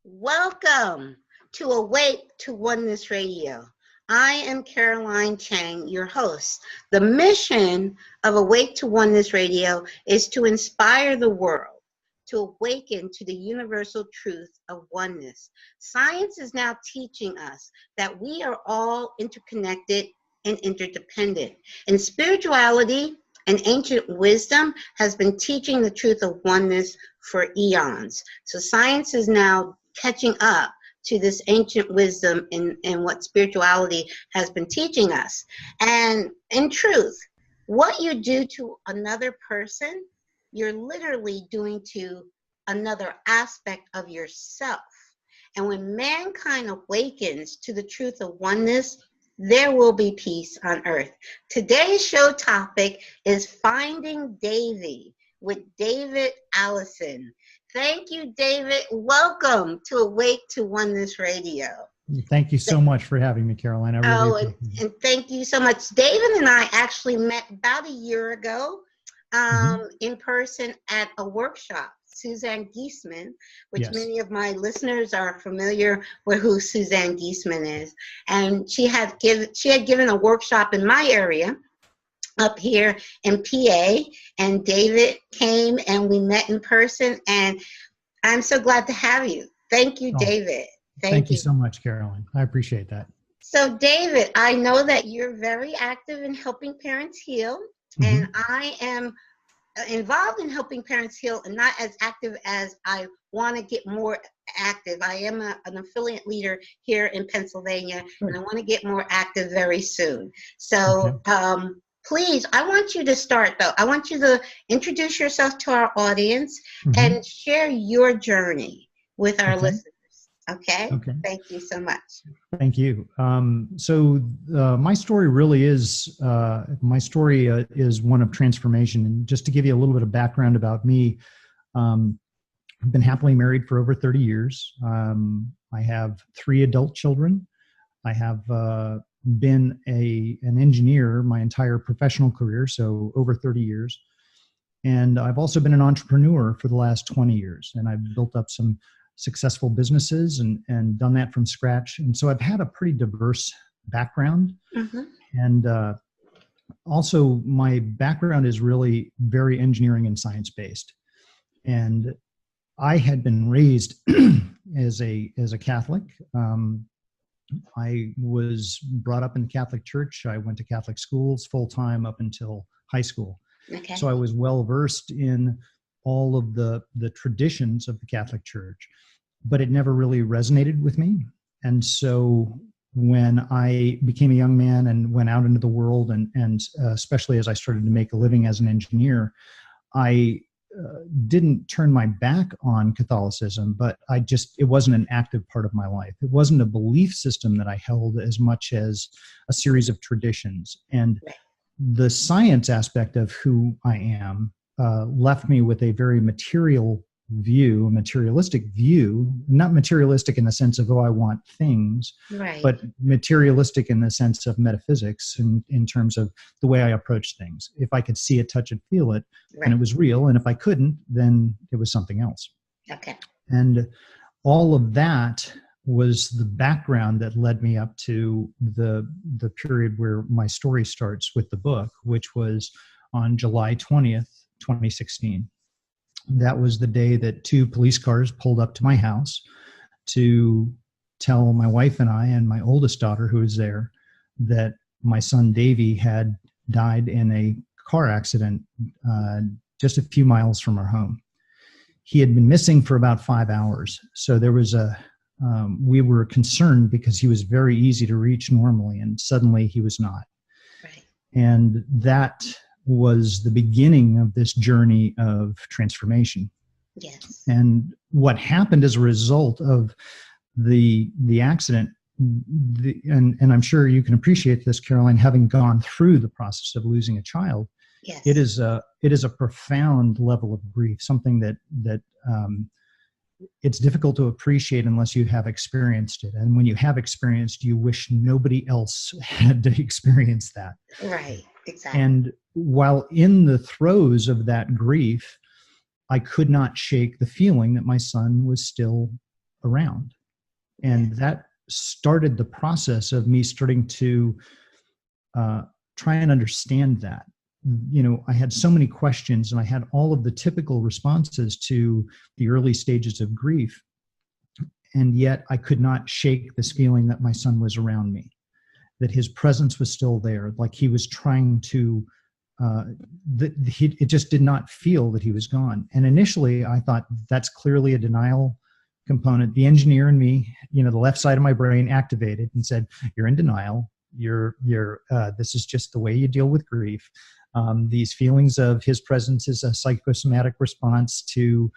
Welcome to Awake to Oneness Radio. I am Caroline Chang, your host. The mission of Awake to Oneness Radio is to inspire the world to awaken to the universal truth of oneness. Science is now teaching us that we are all interconnected and interdependent. And spirituality and ancient wisdom has been teaching the truth of oneness for eons. So science is now catching up to this ancient wisdom and what spirituality has been teaching us. And in truth, what you do to another person, you're literally doing to another aspect of yourself. And when mankind awakens to the truth of oneness, there will be peace on earth. Today's show topic is Finding Davey with David Alison. Thank you, David. Welcome to Awake to Oneness Radio. Thank you so much for having me, Caroline. And thank you so much. David and I actually met about a year ago in person at a workshop. Suzanne Giesemann, which many of my listeners are familiar with who Suzanne Giesemann is. And she had given a workshop in my area up here in PA, and David came and we met in person, and I'm so glad to have you. Thank you, David. Thank you so much, Caroline. I appreciate that. So David, I know that you're very active in helping parents heal, and I am involved in helping parents heal, and not as active as I want to get more active. I am an affiliate leader here in Pennsylvania, and I want to get more active very soon. So please, I want you to start, though. I want you to introduce yourself to our audience and share your journey with our listeners. Okay? Thank you so much. Thank you. My story really is, is one of transformation. And just to give you a little bit of background about me, I've been happily married for over 30 years. I have 3 adult children. I have been an engineer my entire professional career, so over 30 years. And I've also been an entrepreneur for the last 20 years. And I've built up some successful businesses and done that from scratch. And so I've had a pretty diverse background. And also my background is really very engineering and science-based. And I had been raised as a Catholic. I was brought up in the Catholic Church. I went to Catholic schools full-time up until high school. So I was well-versed in all of the traditions of the Catholic Church, but it never really resonated with me. And so when I became a young man and went out into the world, and especially as I started to make a living as an engineer, I didn't turn my back on Catholicism, but it wasn't an active part of my life. It wasn't a belief system that I held as much as a series of traditions. And the science aspect of who I am left me with a very materialistic view, not materialistic in the sense of, I want things, but materialistic in the sense of metaphysics in terms of the way I approach things. If I could see it, touch it, feel it, then it was real. And if I couldn't, then it was something else. And all of that was the background that led me up to the period where my story starts with the book, which was on July 20th, 2016. That was the day that 2 police cars pulled up to my house to tell my wife and I and my oldest daughter, who was there, that my son Davey had died in a car accident just a few miles from our home. He had been missing for about 5 hours. So there was we were concerned because he was very easy to reach normally, and suddenly he was not. And that was the beginning of this journey of transformation. And what happened as a result of the accident, and I'm sure you can appreciate this, Caroline, having gone through the process of losing a child, it is a profound level of grief, something that it's difficult to appreciate unless you have experienced it. And when you have experienced, you wish nobody else had to experience that. And while in the throes of that grief, I could not shake the feeling that my son was still around. And that started the process of me starting to try and understand that. I had so many questions, and I had all of the typical responses to the early stages of grief. And yet I could not shake this feeling that my son was around me, that his presence was still there, like he was trying to, it just did not feel that he was gone. And initially I thought that's clearly a denial component. The engineer in me, the left side of my brain activated and said, you're in denial. This is just the way you deal with grief. These feelings of his presence is a psychosomatic response to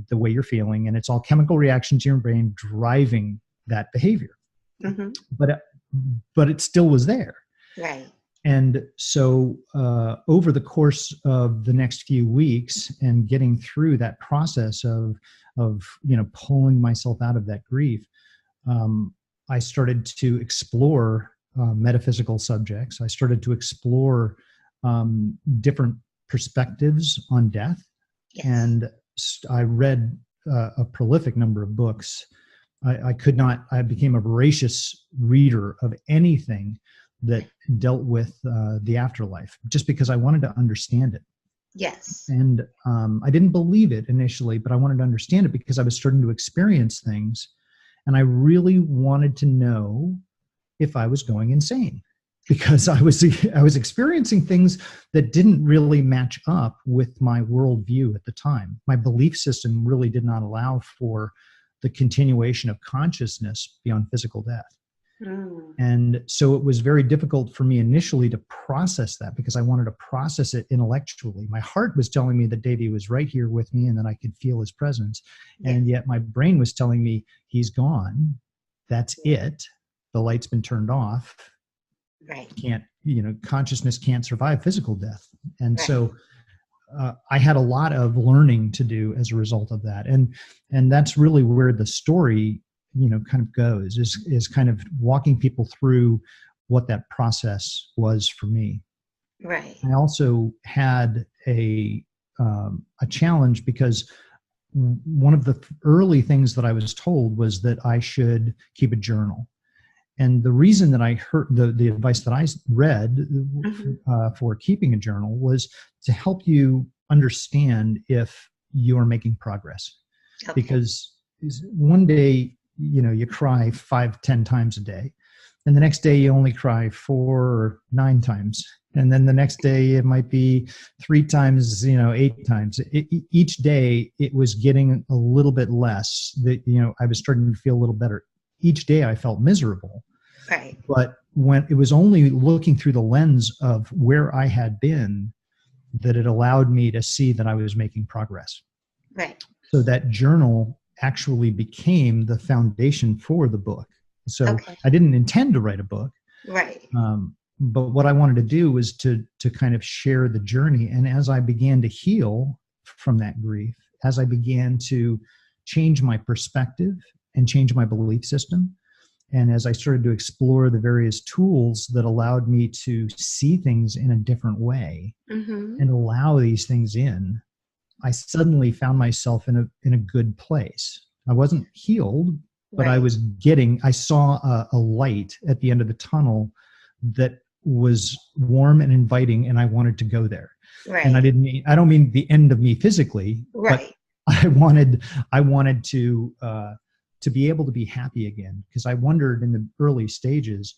the way you're feeling, and it's all chemical reactions in your brain driving that behavior. Mm-hmm. But it still was there. Right. And so over the course of the next few weeks and getting through that process of pulling myself out of that grief, I started to explore metaphysical subjects. I started to explore different perspectives on death. Yes. And I read a prolific number of books. I became a voracious reader of anything that dealt with the afterlife, just because I wanted to understand it. Yes. And I didn't believe it initially, but I wanted to understand it because I was starting to experience things, and I really wanted to know if I was going insane, because I was experiencing things that didn't really match up with my worldview at the time. My belief system really did not allow for the continuation of consciousness beyond physical death. Mm. And so it was very difficult for me initially to process that, because I wanted to process it intellectually. My heart was telling me that Davey was right here with me and that I could feel his presence. Yeah. And yet my brain was telling me he's gone. That's it. The light's been turned off. Right. Consciousness can't survive physical death. And so I had a lot of learning to do as a result of that. And that's really where the story, kind of goes, is kind of walking people through what that process was for me. Right. I also had a challenge, because one of the early things that I was told was that I should keep a journal. And the reason that I heard the advice that I read for keeping a journal was to help you understand if you are making progress. Okay. Because one day, you cry 5-10 times a day. And the next day you only cry 4 or 9 times. And then the next day it might be 3 times, 8 times. Each day it was getting a little bit less. That I was starting to feel a little better. Each day I felt miserable. Right. But when it was only looking through the lens of where I had been, that it allowed me to see that I was making progress. Right. So that journal actually became the foundation for the book. So I didn't intend to write a book. Right. But what I wanted to do was to kind of share the journey. And as I began to heal from that grief, as I began to change my perspective and change my belief system, and as I started to explore the various tools that allowed me to see things in a different way and allow these things in, I suddenly found myself in a good place. I wasn't healed, but I saw a light at the end of the tunnel that was warm and inviting, and I wanted to go there. Right. And I don't mean the end of me physically, but I wanted to be able to be happy again, because I wondered in the early stages,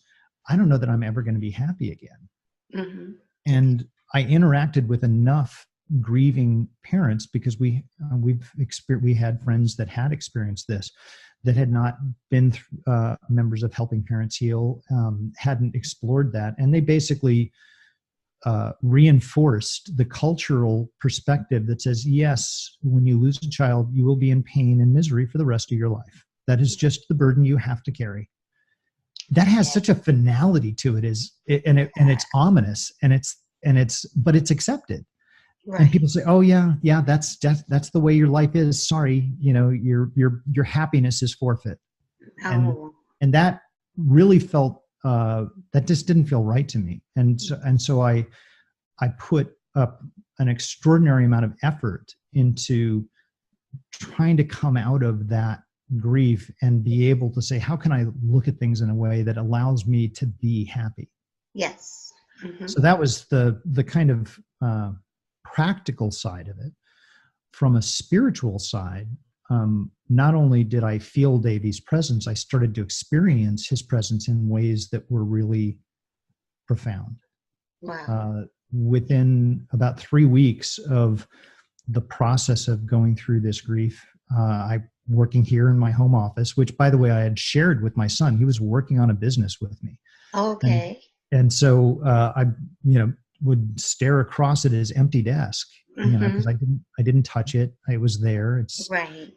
I don't know that I'm ever going to be happy again. Mm-hmm. And I interacted with enough grieving parents, because we had friends that had experienced this, that had not been members of Helping Parents Heal, hadn't explored that, and they basically reinforced the cultural perspective that says, yes, when you lose a child, you will be in pain and misery for the rest of your life. That is just the burden you have to carry. That has such a finality to it, and it's ominous, but it's accepted. Right. And people say, "Oh yeah, that's the way your life is. Sorry, your happiness is forfeit." Oh. And that really felt that just didn't feel right to me. And so I put up an extraordinary amount of effort into trying to come out of that grief and be able to say, how can I look at things in a way that allows me to be happy? Yes. Mm-hmm. So that was the kind of practical side of it. From a spiritual side, not only did I feel Davey's presence, I started to experience his presence in ways that were really profound. Wow. Within about 3 weeks of the process of going through this grief, I working here in my home office, which, by the way, I had shared with my son. He was working on a business with me. Okay. And so I, would stare across at his empty desk, because I didn't touch it. I was there. It's right.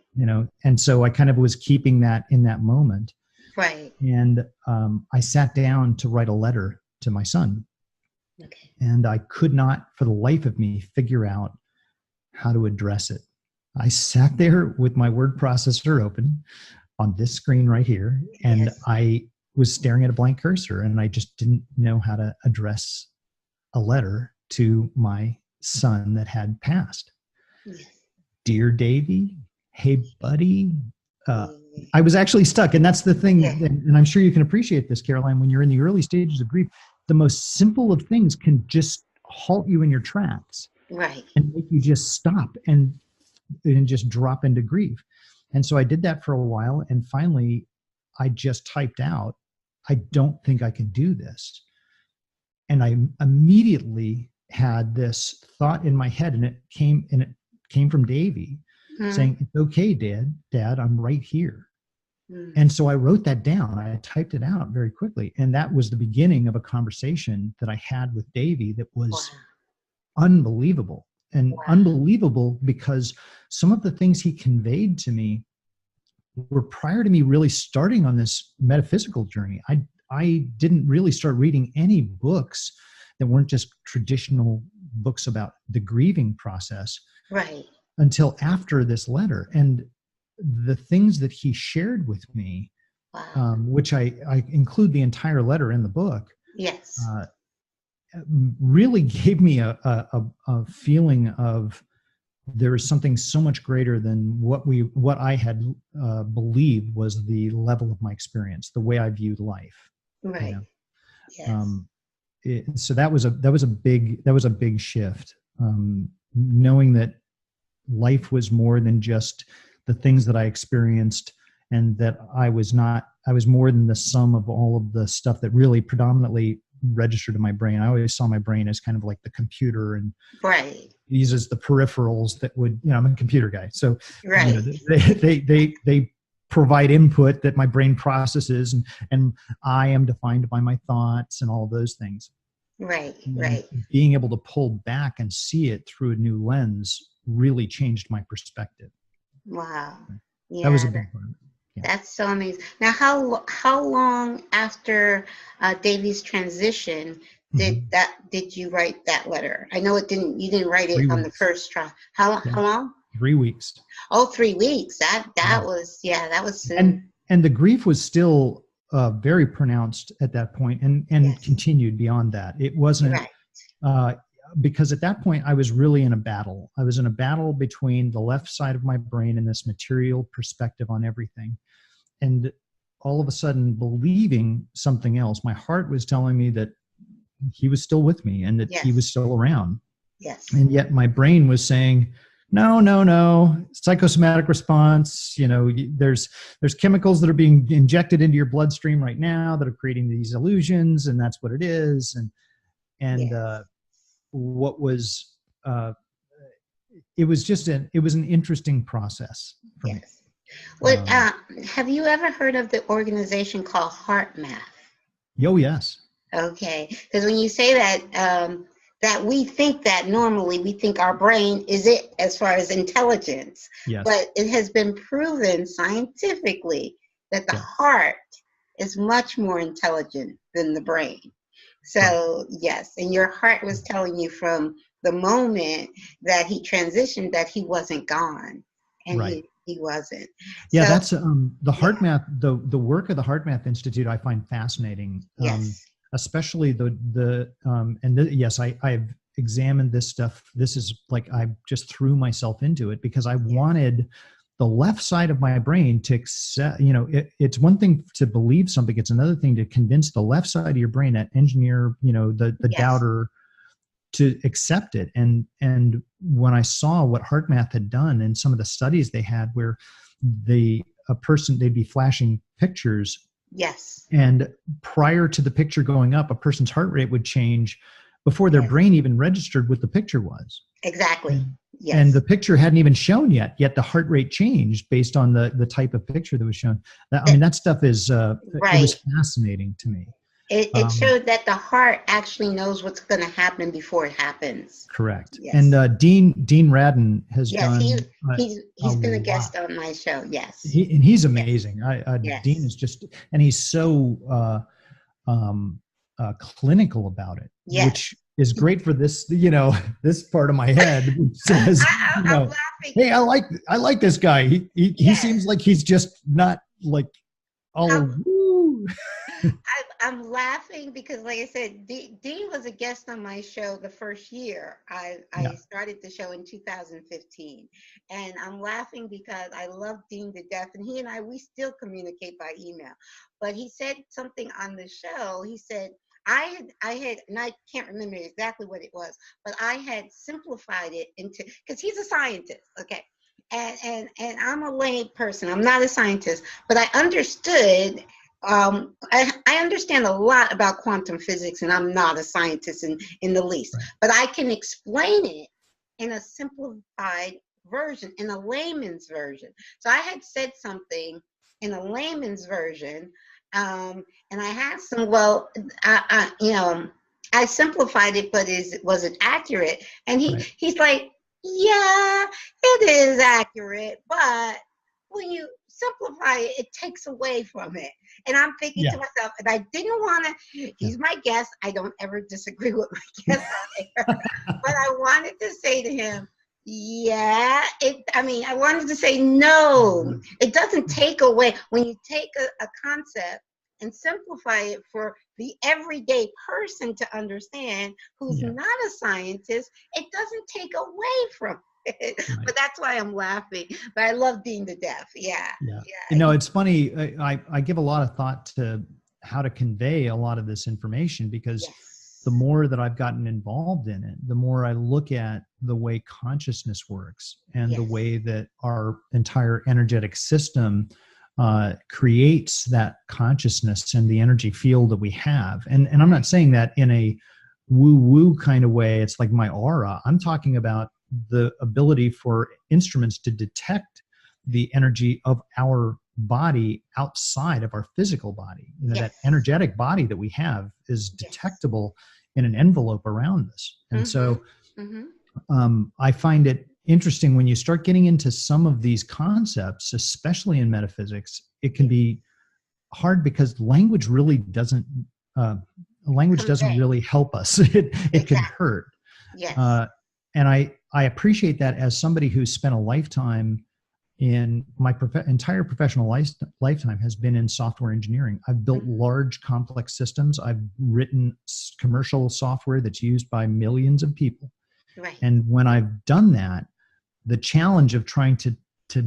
And so I kind of was keeping that in that moment. Right. And I sat down to write a letter to my son. Okay. And I could not, for the life of me, figure out how to address it. I sat there with my word processor open on this screen right here, and yes. I was staring at a blank cursor, and I just didn't know how to address a letter to my son that had passed. Yes. Dear Davey, hey buddy. I was actually stuck, and that's the thing, yeah. And I'm sure you can appreciate this, Caroline, when you're in the early stages of grief, the most simple of things can just halt you in your tracks. Right. And make you just stop and just drop into grief. And so I did that for a while, and finally I just typed out, I don't think I can do this. And I immediately had this thought in my head, and it came from Davey saying, it's okay, Dad, I'm right here. And so I wrote that down. I typed it out very quickly. And that was the beginning of a conversation that I had with Davey that was unbelievable. And unbelievable because some of the things he conveyed to me were prior to me really starting on this metaphysical journey. I didn't really start reading any books that weren't just traditional books about the grieving process. Right. Until after this letter. And the things that he shared with me, which I include the entire letter in the book, yes, really gave me a feeling of there is something so much greater than what I had believed was the level of my experience, the way I viewed life. Right. Yes. So that was a big shift. Knowing that life was more than just the things that I experienced, and that I was more than the sum of all of the stuff that really predominantly registered in my brain. I always saw my brain as kind of like the computer, and these as the peripherals that would, I'm a computer guy. So they provide input that my brain processes, and I am defined by my thoughts and all those things. Right. Being able to pull back and see it through a new lens really changed my perspective. Wow. Yeah, that was a big one. Yeah. That's so amazing. Now, how long after Davey's transition did you write that letter? I know you didn't write it on the first try. How long? 3 weeks. Oh, 3 weeks. That was soon. And the grief was still very pronounced at that point, and continued beyond that. It wasn't because at that point I was really in a battle. I was in a battle between the left side of my brain and this material perspective on everything. And all of a sudden believing something else. My heart was telling me that he was still with me and that he was still around. Yes. And yet my brain was saying, no, psychosomatic response. There's chemicals that are being injected into your bloodstream right now that are creating these illusions, and that's what it is. And what was it was an interesting process for me. Well, have you ever heard of the organization called HeartMath? Oh, yes. Okay, because when you say that, that we think that normally we think our brain is it as far as intelligence, but it has been proven scientifically that the heart is much more intelligent than the brain. So yes, and your heart was telling you from the moment that he transitioned that he wasn't gone, and he wasn't. Yeah, so, that's the HeartMath. The work of the HeartMath Institute I find fascinating. Especially I've examined this stuff. This is like I just threw myself into it because I wanted the left side of my brain to accept, it's one thing to believe something. It's another thing to convince the left side of your brain, that engineer, the Yes. doubter, to accept it. And when I saw what HeartMath had done and some of the studies they had where they'd be flashing pictures. Yes. And prior to the picture going up, a person's heart rate would change before their brain even registered what the picture was. Exactly. Yes. And the picture hadn't even shown yet the heart rate changed based on the type of picture that was shown. That stuff is, it was fascinating to me. It showed that the heart actually knows what's going to happen before it happens. Correct. Yes. And Dean Radden has done. He's been a guest on my show. Yes. He's amazing. Yes. Dean is just, and he's so clinical about it, which is great for this, this part of my head which says, I'm laughing. Hey, I like this guy. He seems like he's just not like all. I'm laughing because, like I said, Dean was a guest on my show the first year. I started the show in 2015. And I'm laughing because I love Dean to death. And he and we still communicate by email. But he said something on the show. He said, I had, and I can't remember exactly what it was, but I had simplified it into, because he's a scientist, okay? And I'm a lay person. I'm not a scientist, but I understood. I understand a lot about quantum physics, and I'm not a scientist in the least, but I can explain it in a simplified version, in a layman's version. So I had said something in a layman's version, and I had some, I simplified it, but was it accurate? And he's like, yeah, it is accurate, but when you simplify it, it takes away from it. And I'm thinking to myself, and I didn't want to, he's my guest. I don't ever disagree with my guest on air. But I wanted to say to him, I wanted to say, no, it doesn't take away. When you take a concept and simplify it for the everyday person to understand who's not a scientist, it doesn't take away from it. But that's why I'm laughing. But I love Dean to death. Yeah. It's funny. I give a lot of thought to how to convey a lot of this information because the more that I've gotten involved in it, the more I look at the way consciousness works and the way that our entire energetic system creates that consciousness and the energy field that we have. And I'm not saying that in a woo-woo kind of way. It's like my aura. I'm talking about the ability for instruments to detect the energy of our body outside of our physical body. That energetic body that we have is detectable in an envelope around us. And so I find it interesting when you start getting into some of these concepts, especially in metaphysics, it can be hard because language really doesn't really help us. It can hurt. And I appreciate that as somebody who's spent a lifetime in my entire professional lifetime has been in software engineering. I've built large, complex systems. I've written commercial software that's used by millions of people. And when I've done that, the challenge of trying to I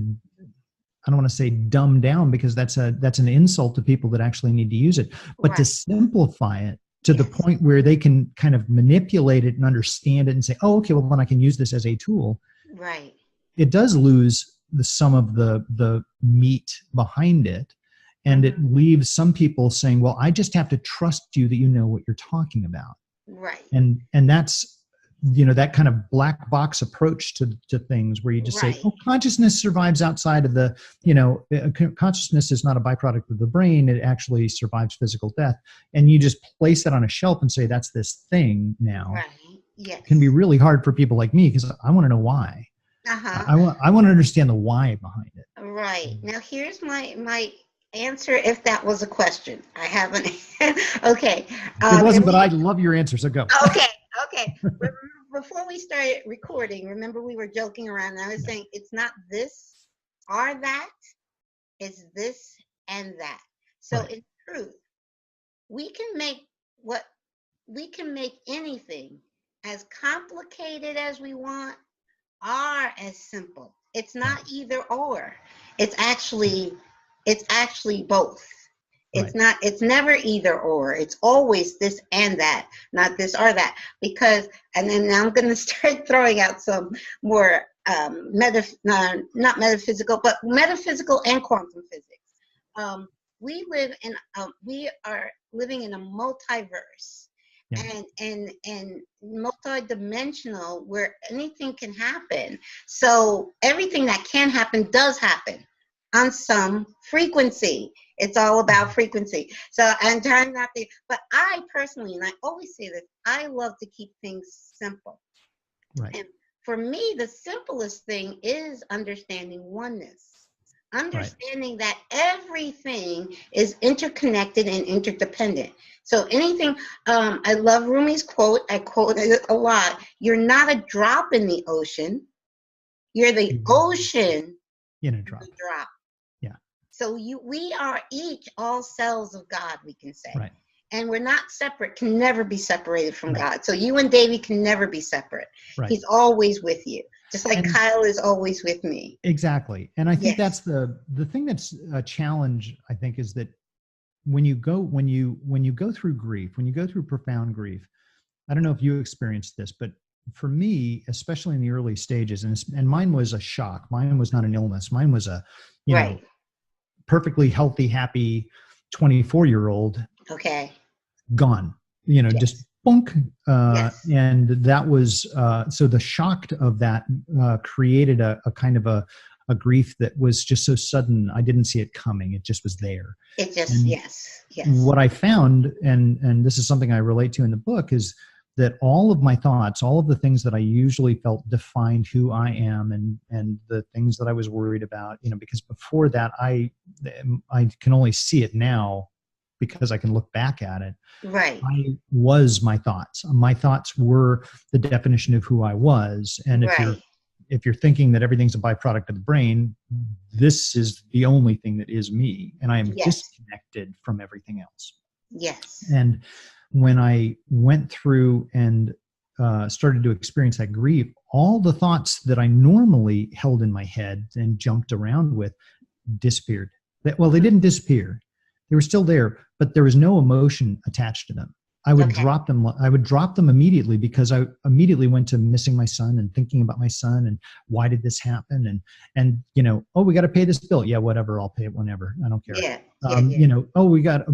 don't want to say dumb down because that's an insult to people that actually need to use it, but to simplify it to the point where they can kind of manipulate it and understand it and say, oh, okay, well, then I can use this as a tool. It does lose some of the meat behind it. And it leaves some people saying, well, I just have to trust you that you know what you're talking about. And that's, that kind of black box approach to things where you just say, oh, consciousness survives outside of the, consciousness is not a byproduct of the brain. It actually survives physical death. And you just place that on a shelf and say, that's this thing now. It can be really hard for people like me because I want to know why. I want to understand the why behind it. Now, here's my answer if that was a question. I haven't. Okay. It wasn't, but I love your answer, so go. Okay. Before we started recording, remember we were joking around and I was saying it's not this or that, it's this and that. So in truth, we can make anything as complicated as we want or as simple It's not either or. It's actually both. It's not, it's never either or. It's always this and that, not this or that. Because, and then now I'm going to start throwing out some more not metaphysical, but metaphysical and quantum physics. We are living in a multiverse. Yeah. And multi-dimensional, where anything can happen. So everything that can happen does happen on some frequency. It's all about frequency. So I'm trying not to, but I personally, and I always say this, I love to keep things simple. Right. And for me, the simplest thing is understanding oneness. Understanding that everything is interconnected and interdependent. So anything, I love Rumi's quote, I quote it a lot, you're not a drop in the ocean, you're the ocean in a drop. Yeah. So we are each all cells of God, we can say. Right. And we're not separate, can never be separated from God. So you and Davey can never be separate. Right. He's always with you. Just like Kyle is always with me. Exactly. And I think that's the thing that's a challenge, I think, is that when you go through grief, when you go through profound grief, I don't know if you experienced this, but for me, especially in the early stages, and mine was a shock. Mine was not an illness. Mine was a, you know, perfectly healthy, happy 24-year-old. Okay. Gone, just bunk. And that was, so the shock of that created a kind of a grief that was just so sudden. I didn't see it coming. It just was there. It just, yes. What I found, and this is something I relate to in the book, is that all of my thoughts, all of the things that I usually felt defined who I am, and the things that I was worried about, because before that, I can only see it now because I can look back at it. Right. I was my thoughts. My thoughts were the definition of who I was. And if you're thinking that everything's a byproduct of the brain, this is the only thing that is me. And I am disconnected from everything else. Yes. And when I went through and started to experience that grief, all the thoughts that I normally held in my head and jumped around with disappeared. Well, they didn't disappear. They were still there, but there was no emotion attached to them. I would drop them. I would drop them immediately because I immediately went to missing my son and thinking about my son and why did this happen? And oh, we got to pay this bill. Yeah, whatever. I'll pay it whenever. I don't care. Oh,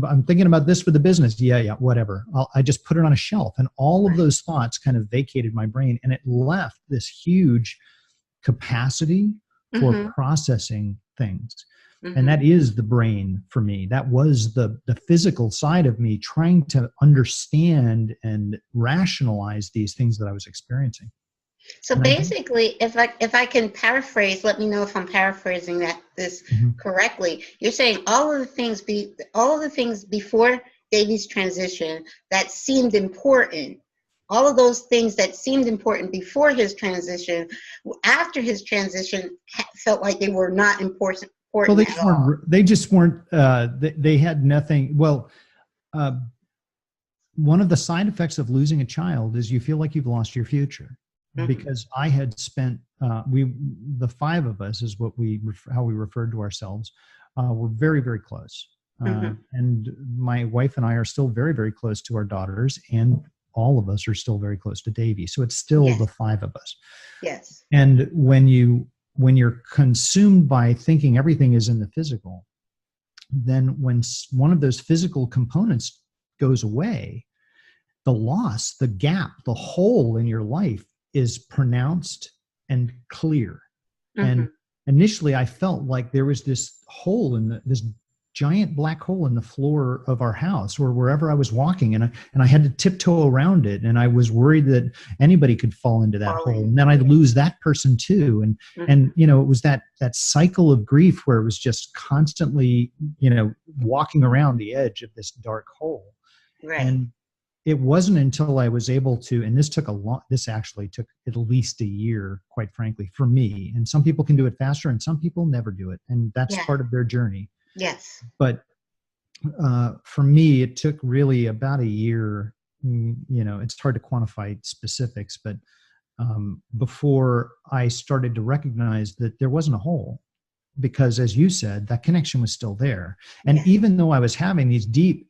I'm thinking about this for the business. Yeah, whatever. I just put it on a shelf, and all of those thoughts kind of vacated my brain, and it left this huge capacity for processing things. And that is the brain for me. That was the physical side of me trying to understand and rationalize these things that I was experiencing. So basically, if I can paraphrase, let me know if I'm paraphrasing this correctly. You're saying all of the things before Davey's transition that seemed important, all of those things that seemed important before his transition, after his transition, felt like they were not important. Well, they just weren't, they had nothing. Well, one of the side effects of losing a child is you feel like you've lost your future, because I had spent, the five of us is how we referred to ourselves, were very, very close. And my wife and I are still very, very close to our daughters, and all of us are still very close to Davey. So it's still the five of us. Yes. And when you're consumed by thinking everything is in the physical, then when one of those physical components goes away, the loss, the gap, the hole in your life is pronounced and clear. And initially I felt like there was this hole this giant black hole in the floor of our house or wherever I was walking, and I had to tiptoe around it, and I was worried that anybody could fall into that hole, and then I'd lose that person too, and it was that cycle of grief where it was just constantly walking around the edge of this dark hole. Right. And it wasn't until I was able to, and this actually took at least a year, quite frankly, for me, and some people can do it faster and some people never do it, and that's part of their journey. Yes. But for me, it took really about a year. It's hard to quantify specifics, but before I started to recognize that there wasn't a hole, because as you said, that connection was still there. And even though I was having these deep,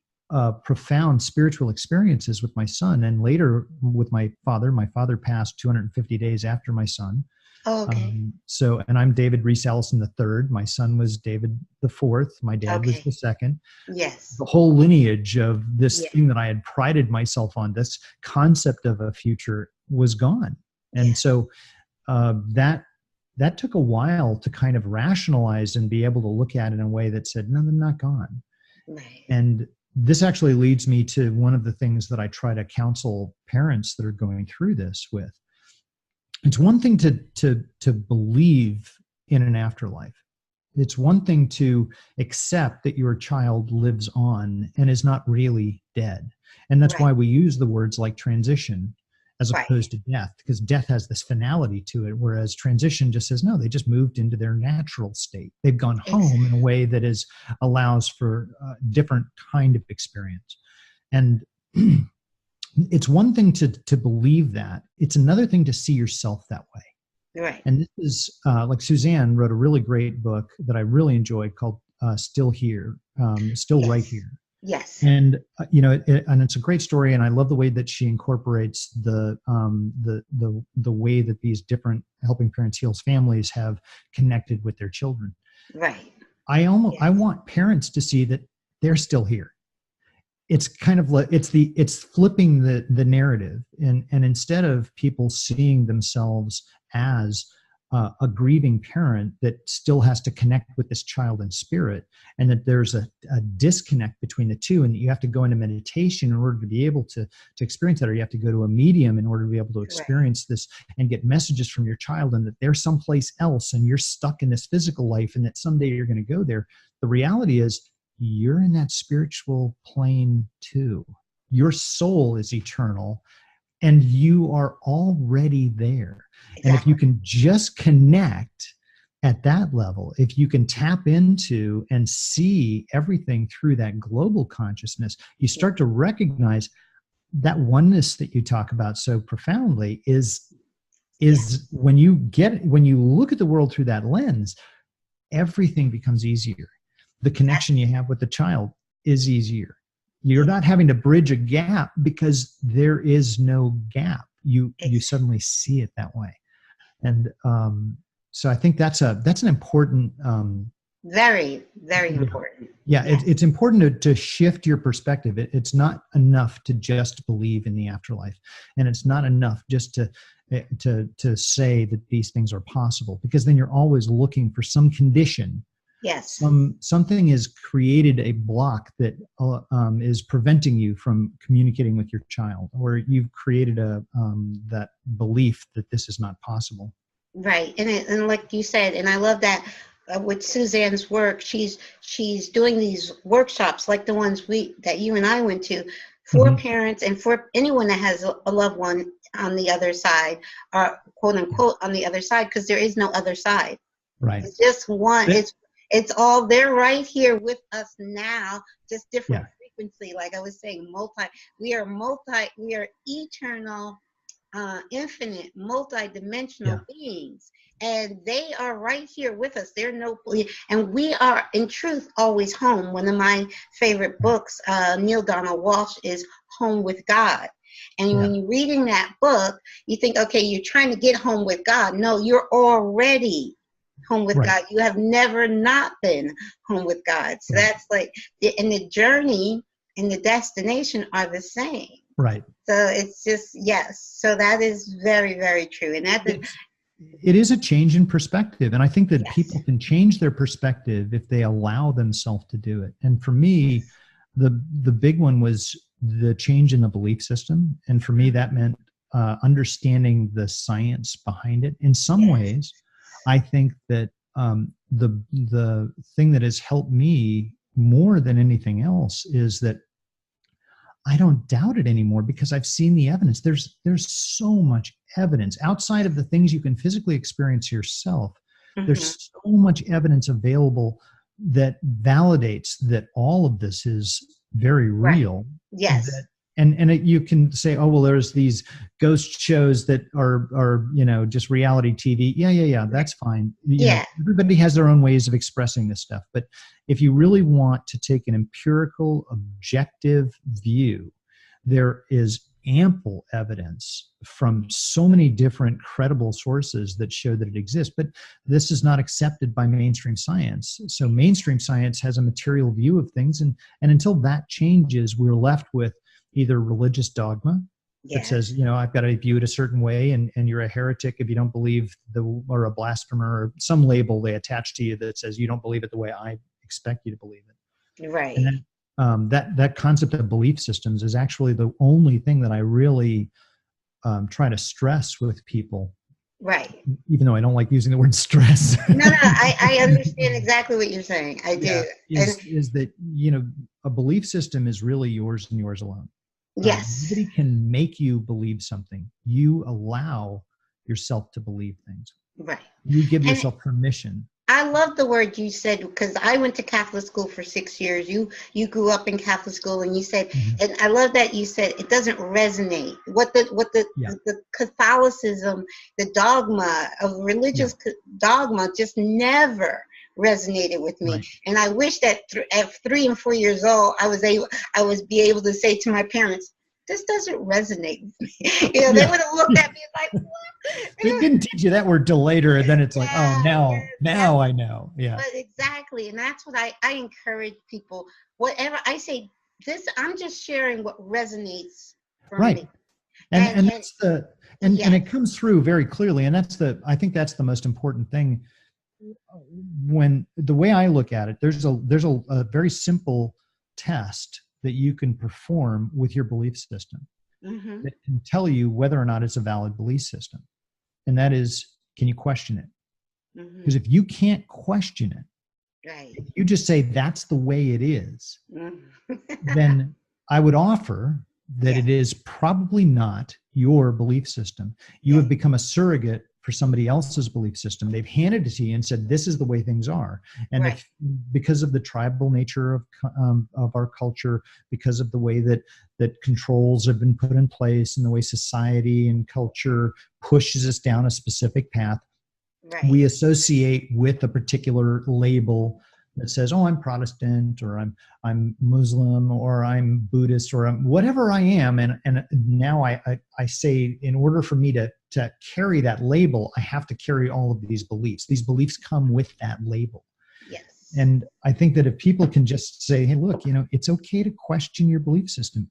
profound spiritual experiences with my son, and later with my father passed 250 days after my son. Oh, okay. And I'm David Alison the third. My son was David the fourth. My dad was the second. Yes. The whole lineage of this thing that I had prided myself on, this concept of a future, was gone. And so that took a while to kind of rationalize and be able to look at it in a way that said, no, they're not gone. Right. And this actually leads me to one of the things that I try to counsel parents that are going through this with. It's one thing to believe in an afterlife. It's one thing to accept that your child lives on and is not really dead. And that's why we use the words like transition as opposed to death, because death has this finality to it, whereas transition just says, no, they just moved into their natural state. They've gone home in a way that allows for a different kind of experience. And it's one thing to believe that. It's another thing to see yourself that way. Right. And this is like Suzanne wrote a really great book that I really enjoyed called Still Here, Still Right Here. Yes. And and it's a great story, and I love the way that she incorporates the way that these different Helping Parents Heals families have connected with their children. Right. I want parents to see that they're still here. It's kind of like it's flipping the narrative, and instead of people seeing themselves as a grieving parent that still has to connect with this child in spirit, and that there's a disconnect between the two, and that you have to go into meditation in order to be able to experience that, or you have to go to a medium in order to be able to experience this and get messages from your child, and that they're someplace else and you're stuck in this physical life and that someday you're going to go there. The reality is you're in that spiritual plane too. Your soul is eternal and you are already there. Exactly. And if you can just connect at that level, if you can tap into and see everything through that global consciousness, you start to recognize that oneness that you talk about so profoundly is when you look at the world through that lens, everything becomes easier. The connection you have with the child is easier. You're not having to bridge a gap because there is no gap. You suddenly see it that way. And so I think that's an important very, very important. Yeah, it's important to shift your perspective. It's not enough to just believe in the afterlife, and it's not enough just to say that these things are possible, because then you're always looking for some condition. Yes. Something has created a block that is preventing you from communicating with your child, or you've created that belief that this is not possible. Right, and like you said, and I love that with Suzanne's work, she's doing these workshops like the ones that you and I went to for parents and for anyone that has a loved one on the other side, or quote unquote on the other side, because there is no other side. Right. It's just one. It's all, they're right here with us now, just different frequency. Like I was saying, we are eternal, infinite, multi-dimensional beings. And they are right here with us. And we are, in truth, always home. One of my favorite books, Neil Donald Walsh, is Home with God. And when you're reading that book, you think, okay, you're trying to get home with God. No, you're already home with God. You have never not been home with God. So that's like, and the journey and the destination are the same. Right. So it's just, yes. So that is very, very true. And it is a change in perspective. And I think that people can change their perspective if they allow themselves to do it. And for me, the big one was the change in the belief system. And for me, that meant understanding the science behind it. In some ways, I think that the thing that has helped me more than anything else is that I don't doubt it anymore, because I've seen the evidence. There's so much evidence outside of the things you can physically experience yourself. There's so much evidence available that validates that all of this is very real. Yes. you can say, oh, well, there's these ghost shows that are just reality TV. Yeah. That's fine. Everybody has their own ways of expressing this stuff. But if you really want to take an empirical, objective view, there is ample evidence from so many different credible sources that show that it exists. But this is not accepted by mainstream science. So mainstream science has a material view of things. And until that changes, we're left with either religious dogma that says, I've got to view it a certain way, and you're a heretic if you don't believe or a blasphemer, or some label they attach to you that says you don't believe it the way I expect you to believe it. Right. And then that concept of belief systems is actually the only thing that I really try to stress with people. Right. Even though I don't like using the word stress. No, I understand exactly what you're saying. I do. Is that, a belief system is really yours and yours alone. Yes. Nobody can make you believe something. You allow yourself to believe things. Right. You give yourself permission. I love the word you said, because I went to Catholic school for 6 years. You grew up in Catholic school, and you said, and I love that you said it doesn't resonate. What the Catholicism, the dogma of religious dogma, just never resonated with me. Right. And I wish that at 3 and 4 years old, I was be able to say to my parents, this doesn't resonate with me. They would have looked at me like, what? They didn't teach you that word till later, and then it's like, now I know. Yeah. But exactly. And that's what I encourage people. Whatever I say, I'm just sharing what resonates for me. And that's and it comes through very clearly. And I think that's the most important thing. When the way I look at it, there's a very simple test that you can perform with your belief system that can tell you whether or not it's a valid belief system. And that is, can you question it? Because if you can't question it, if you just say that's the way it is, then I would offer that it is probably not your belief system. You have become a surrogate for somebody else's belief system. They've handed it to you and said, this is the way things are. And because of the tribal nature of our culture, because of the way that controls have been put in place, and the way society and culture pushes us down a specific path, we associate with a particular label that says, oh, I'm Protestant, or I'm Muslim, or I'm Buddhist, or I'm whatever I am. And now I say, in order for me to carry that label, I have to carry all of these beliefs. These beliefs come with that label. Yes. And I think that if people can just say, hey, look, it's okay to question your belief system.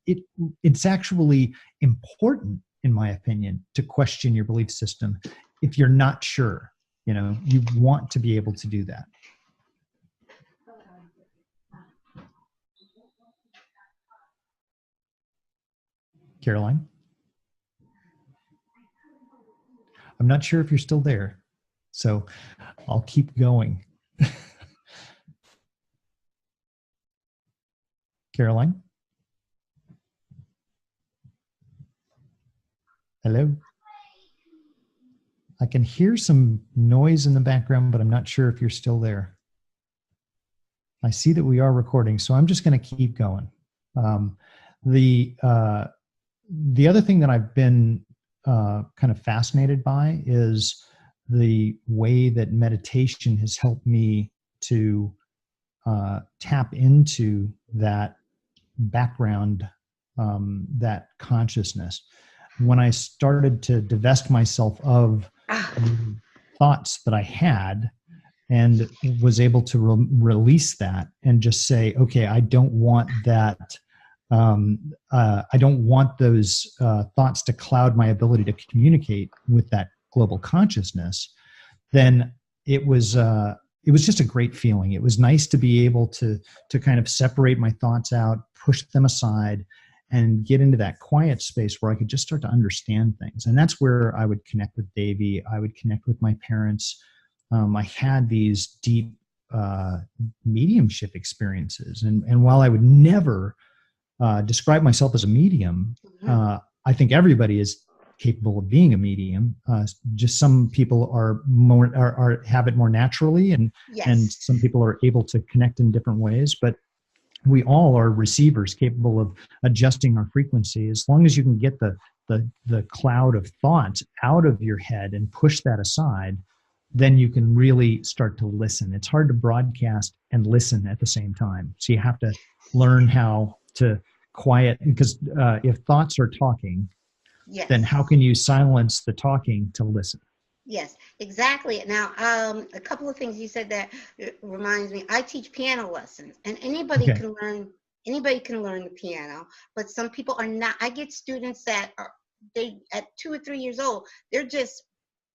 It's actually important, in my opinion, to question your belief system. If you're not sure, you want to be able to do that. Caroline? I'm not sure if you're still there, so I'll keep going. Caroline? Hello? I can hear some noise in the background, but I'm not sure if you're still there. I see that we are recording, so I'm just going to keep going. The other thing that I've been kind of fascinated by is the way that meditation has helped me to tap into that background, that consciousness. When I started to divest myself of thoughts that I had, and was able to release that and just say, okay, I don't want that. I don't want those thoughts to cloud my ability to communicate with that global consciousness. Then it was just a great feeling. It was nice to be able to kind of separate my thoughts out, push them aside, and get into that quiet space where I could just start to understand things. And that's where I would connect with Davey. I would connect with my parents. I had these deep mediumship experiences. And while I would never describe myself as a medium, I think everybody is capable of being a medium. Just some people have it more naturally, and some people are able to connect in different ways. But we all are receivers capable of adjusting our frequency. As long as you can get the cloud of thoughts out of your head and push that aside, then you can really start to listen. It's hard to broadcast and listen at the same time. So you have to learn how to quiet, because if thoughts are talking, yes, then how can you silence the talking to listen? Yes, exactly. Now, a couple of things you said that reminds me. I teach piano lessons, and anybody can learn. Anybody can learn the piano, but some people are not. I get students that are at 2 or 3 years old. They're just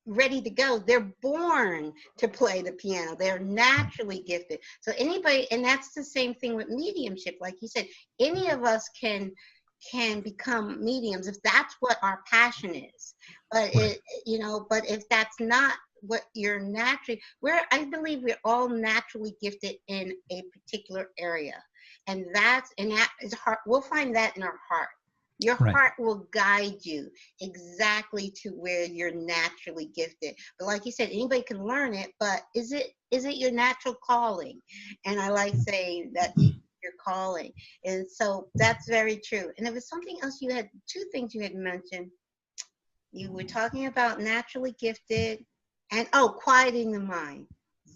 ready to go. They're born to play the piano. They're naturally gifted. So anybody, and that's the same thing with mediumship. Like you said, any of us can become mediums if that's what our passion is. But but if that's not what you're naturally, I believe we're all naturally gifted in a particular area, and that is hard. We'll find that in our heart. Your heart will guide you exactly to where you're naturally gifted. But like you said, anybody can learn it, but is it your natural calling? And I like saying that your calling. And so that's very true. And there was something else you had, 2 things you had mentioned. You were talking about naturally gifted and quieting the mind.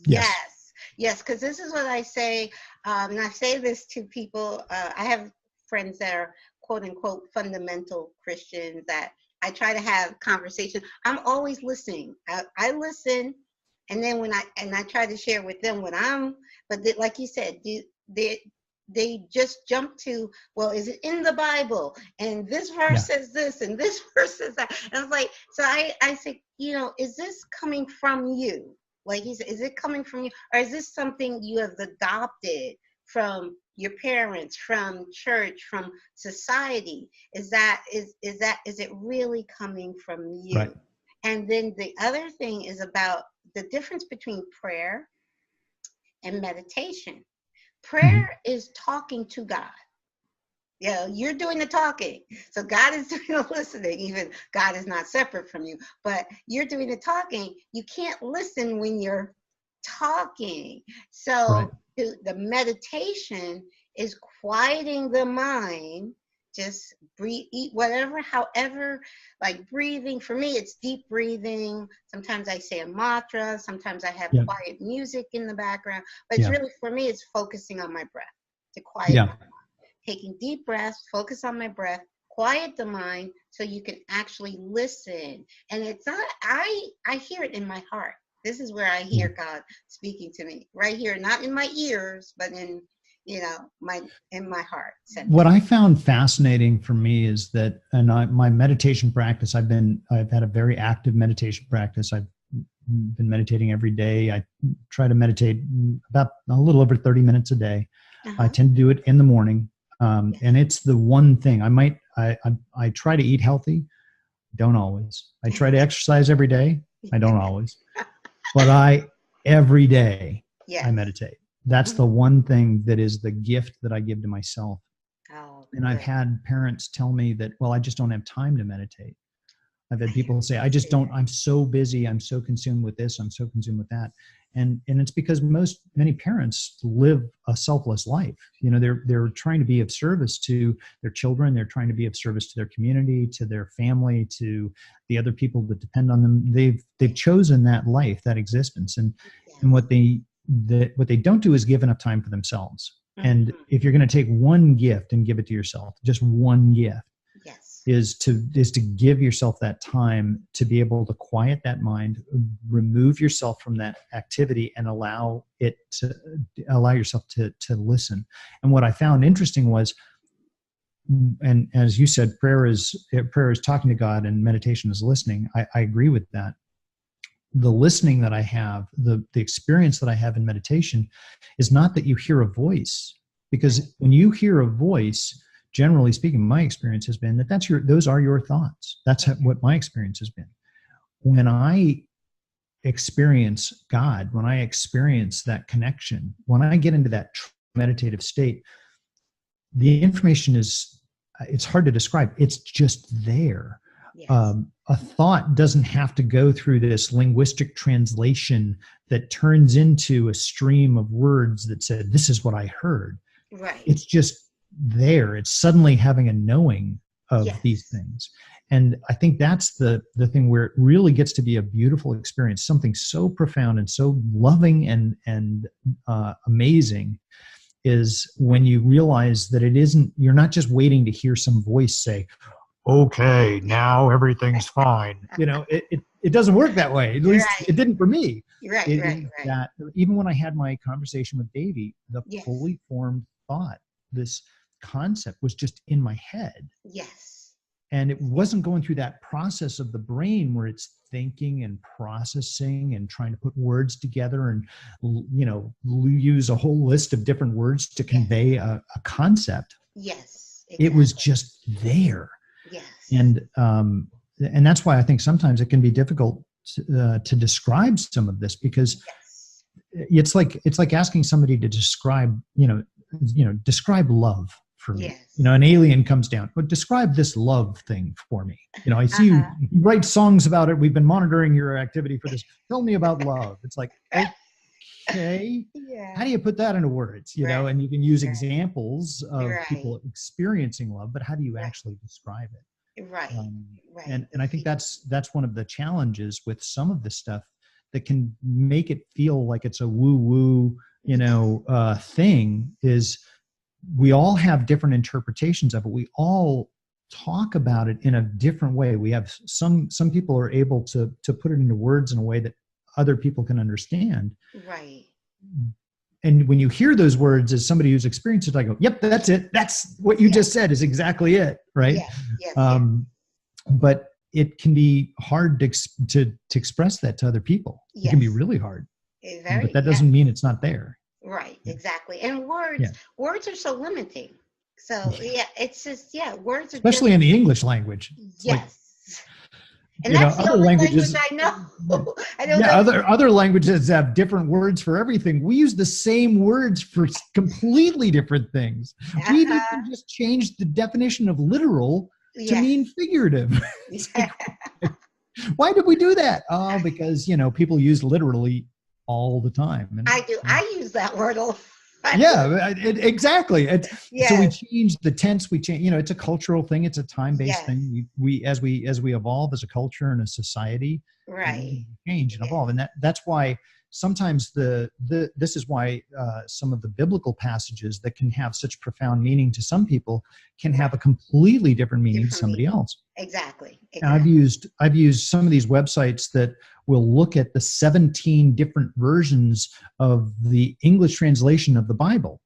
Yes, because this is what I say, and I say this to people. I have friends that are quote unquote fundamental Christians that I try to have conversations. I'm always listening. I listen, and then when I try to share with them but like you said, they just jump to, well, is it in the Bible? And this verse says this, and this verse says that. And I was like, so I say, is this coming from you? Like he said, is it coming from you? Or is this something you have adopted from your parents, from church, from society? Is it really coming from you? Right. And then the other thing is about the difference between prayer and meditation. Prayer is talking to God. You're doing the talking. So God is doing the listening. Even God is not separate from you, but you're doing the talking. You can't listen when you're talking. So the meditation is quieting the mind. Just breathe, eat whatever, however, like breathing. For me, it's deep breathing. Sometimes I say a mantra. Sometimes I have quiet music in the background. But it's really, for me, it's focusing on my breath to quiet my mind. Taking deep breaths, focus on my breath, quiet the mind so you can actually listen. And it's not, I hear it in my heart. This is where I hear God speaking to me, right here, not in my ears, but in my heart. What I found fascinating for me is that, my meditation practice, I've had a very active meditation practice. I've been meditating every day. I try to meditate about a little over 30 minutes a day. I tend to do it in the morning. And it's the one thing I try to eat healthy. Don't always. I try to exercise every day. I don't always, but every day I meditate. That's the one thing that is the gift that I give to myself. And I've had parents tell me that, well, I just don't have time to meditate. I've had people say, I'm so busy. I'm so consumed with this. I'm so consumed with that. And it's because many parents live a selfless life. They're trying to be of service to their children. They're trying to be of service to their community, to their family, to the other people that depend on them. They've chosen that life, that existence. And what they don't do is give enough time for themselves. And if you're going to take one gift and give it to yourself, just one gift, is to give yourself that time to be able to quiet that mind, remove yourself from that activity, and allow yourself to listen. And what I found interesting was, and as you said, prayer is talking to God and meditation is listening. I agree with that. The listening that I have, the experience that I have in meditation is not that you hear a voice, because when you hear a voice, generally speaking, my experience has been that those are your thoughts. That's what my experience has been. When I experience God, when I experience that connection, when I get into that meditative state, the information it's hard to describe. It's just there. Yes. A thought doesn't have to go through this linguistic translation that turns into a stream of words that said, this is what I heard. Right. It's just there. It's suddenly having a knowing of Yes. these things. And I think that's the thing where it really gets to be a beautiful experience, something so profound and so loving and amazing, is when you realize that it isn't, you're not just waiting to hear some voice say, okay, now everything's fine. You know, it doesn't work that way. At least it didn't for me. Right. That even when I had my conversation with Davey, the Yes. fully formed thought, this concept was just in my head. Yes. And it wasn't going through that process of the brain where it's thinking and processing and trying to put words together and, you know, use a whole list of different words to convey a concept. Yes. Exactly. It was just there. Yes. And that's why I think sometimes it can be difficult to describe some of this, because it's like asking somebody to describe, describe love for me. Yes. You know, an alien comes down, but describe this love thing for me. You know, I see you write songs about it. We've been monitoring your activity for this. Tell me about love. It's like, okay, how do you put that into words? You know, and you can use examples of people experiencing love, but how do you actually describe it? Right. And I think that's one of the challenges with some of this stuff that can make it feel like it's a woo-woo, thing, is we all have different interpretations of it. We all talk about it in a different way. We have some people are able to put it into words in a way that other people can understand. Right. And when you hear those words as somebody who's experienced it, I go, yep, that's it. That's what you just said is exactly it. Right. Yes. But it can be hard to express that to other people. It can be really hard. But that doesn't mean it's not there. Right, exactly. And words are so limiting. So it's just, words are especially in the English language. Yes. And that's the only language I know. I don't know. Other languages have different words for everything. We use the same words for completely different things. We even just changed the definition of literal to mean figurative. Like, why did we do that? Oh, because, people use literally all the time. And I do. I use that word a lot. Exactly. So we change the tense. We change. It's a cultural thing. It's a time-based thing. We as we evolve as a culture and a society, we change and evolve. And that's why sometimes this is why some of the biblical passages that can have such profound meaning to some people can have a completely different meaning to somebody else. Exactly. And I've used some of these websites that will look at the 17 different versions of the English translation of the Bible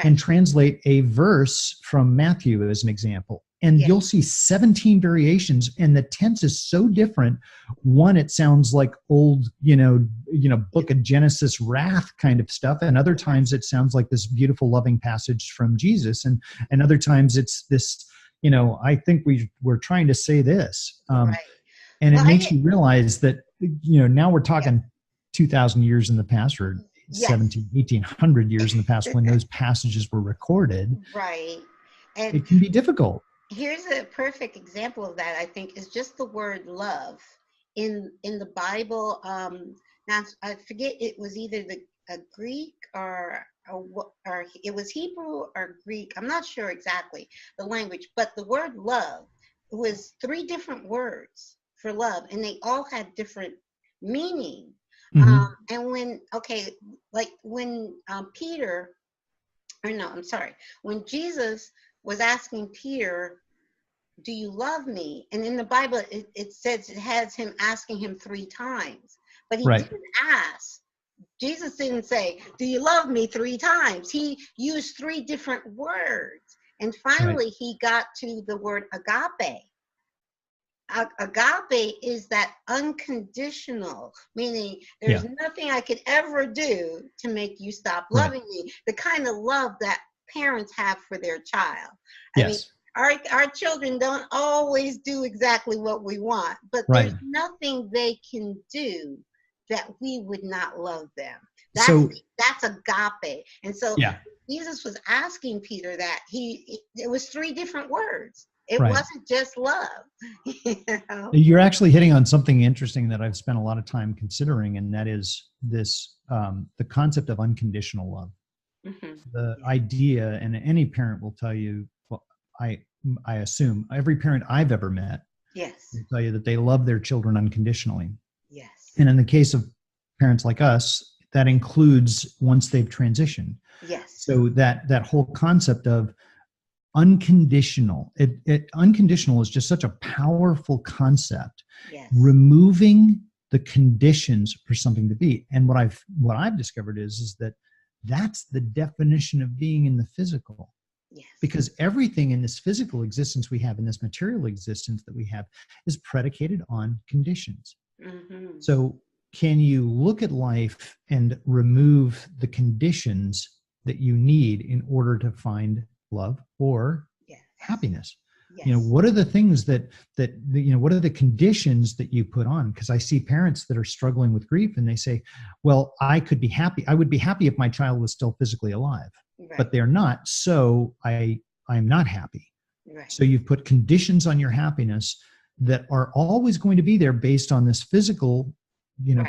and translate a verse from Matthew as an example. And you'll see 17 variations, and the tense is so different. One, it sounds like old, book of Genesis wrath kind of stuff. And other times it sounds like this beautiful, loving passage from Jesus. And other times it's this, I think we're trying to say this. And it makes you realize that, now we're talking 2,000 years in the past, or 1,800 years in the past when those passages were recorded. Right. And it can be difficult. Here's a perfect example of that, I think, is just the word love in the Bible. Now, I forget, it was either a Greek or it was Hebrew or Greek. I'm not sure exactly the language, but the word love was 3 different words for love, and they all had different meaning. And when Jesus was asking Peter, do you love me? And in the Bible, it says it has him asking him 3 times, but he didn't ask. Jesus didn't say, do you love me 3 times? He used 3 different words. And finally, he got to the word agape. Agape is that unconditional, meaning there's nothing I could ever do to make you stop loving me. The kind of love that parents have for their child. I mean, our children don't always do exactly what we want, but there's nothing they can do that we would not love them. That's agape. And so Jesus was asking Peter that it was 3 different words. It wasn't just love. You're actually hitting on something interesting that I've spent a lot of time considering, and that is this the concept of unconditional love. The idea, and any parent will tell you, well, I assume every parent I've ever met will tell you that they love their children unconditionally. Yes. And in the case of parents like us, that includes once they've transitioned. Yes. So that whole concept of unconditional, unconditional is just such a powerful concept. Yes. Removing the conditions for something to be. And what I've discovered is that that's the definition of being in the physical. Yes. Because everything in this physical existence we have, in this material existence that we have, is predicated on conditions. Mm-hmm. So can you look at life and remove the conditions that you need in order to find love or happiness? Yes. What are the things that what are the conditions that you put on? Because I see parents that are struggling with grief and they say, well, I could be happy. I would be happy if my child was still physically alive, but they're not. So I'm not happy. Right. So you've put conditions on your happiness that are always going to be there based on this physical,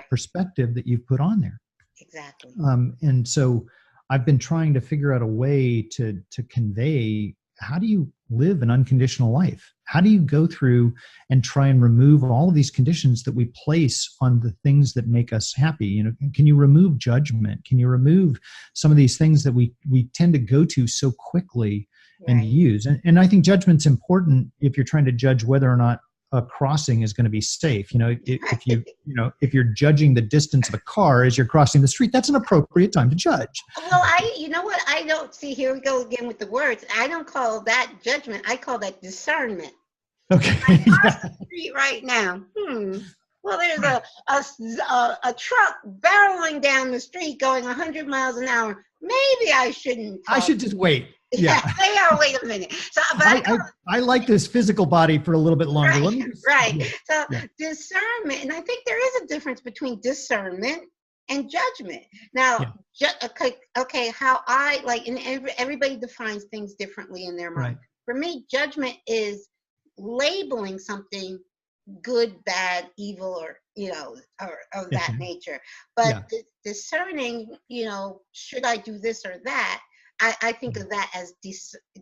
perspective that you've put on there. Exactly. And so I've been trying to figure out a way to convey, how do you live an unconditional life? How do you go through and try and remove all of these conditions that we place on the things that make us happy? Can you remove judgment? Can you remove some of these things that we tend to go to so quickly and use? And I think judgment's important if you're trying to judge whether or not a crossing is going to be safe. If you're judging the distance of a car as you're crossing the street, that's an appropriate time to judge. Well, I don't see, here we go again with the words. I don't call that judgment. I call that discernment. Okay. I'm across the street right now. Well, there's a truck barreling down the street going 100 miles an hour. Maybe I shouldn't. I should just wait. Yeah. Wait a minute. So, but I like this physical body for a little bit longer. Discernment, and I think there is a difference between discernment and judgment. Now, how I like, and everybody defines things differently in their mind. Right. For me, judgment is labeling something good, bad, evil, or of that nature. But discerning, should I do this or that? I think of that as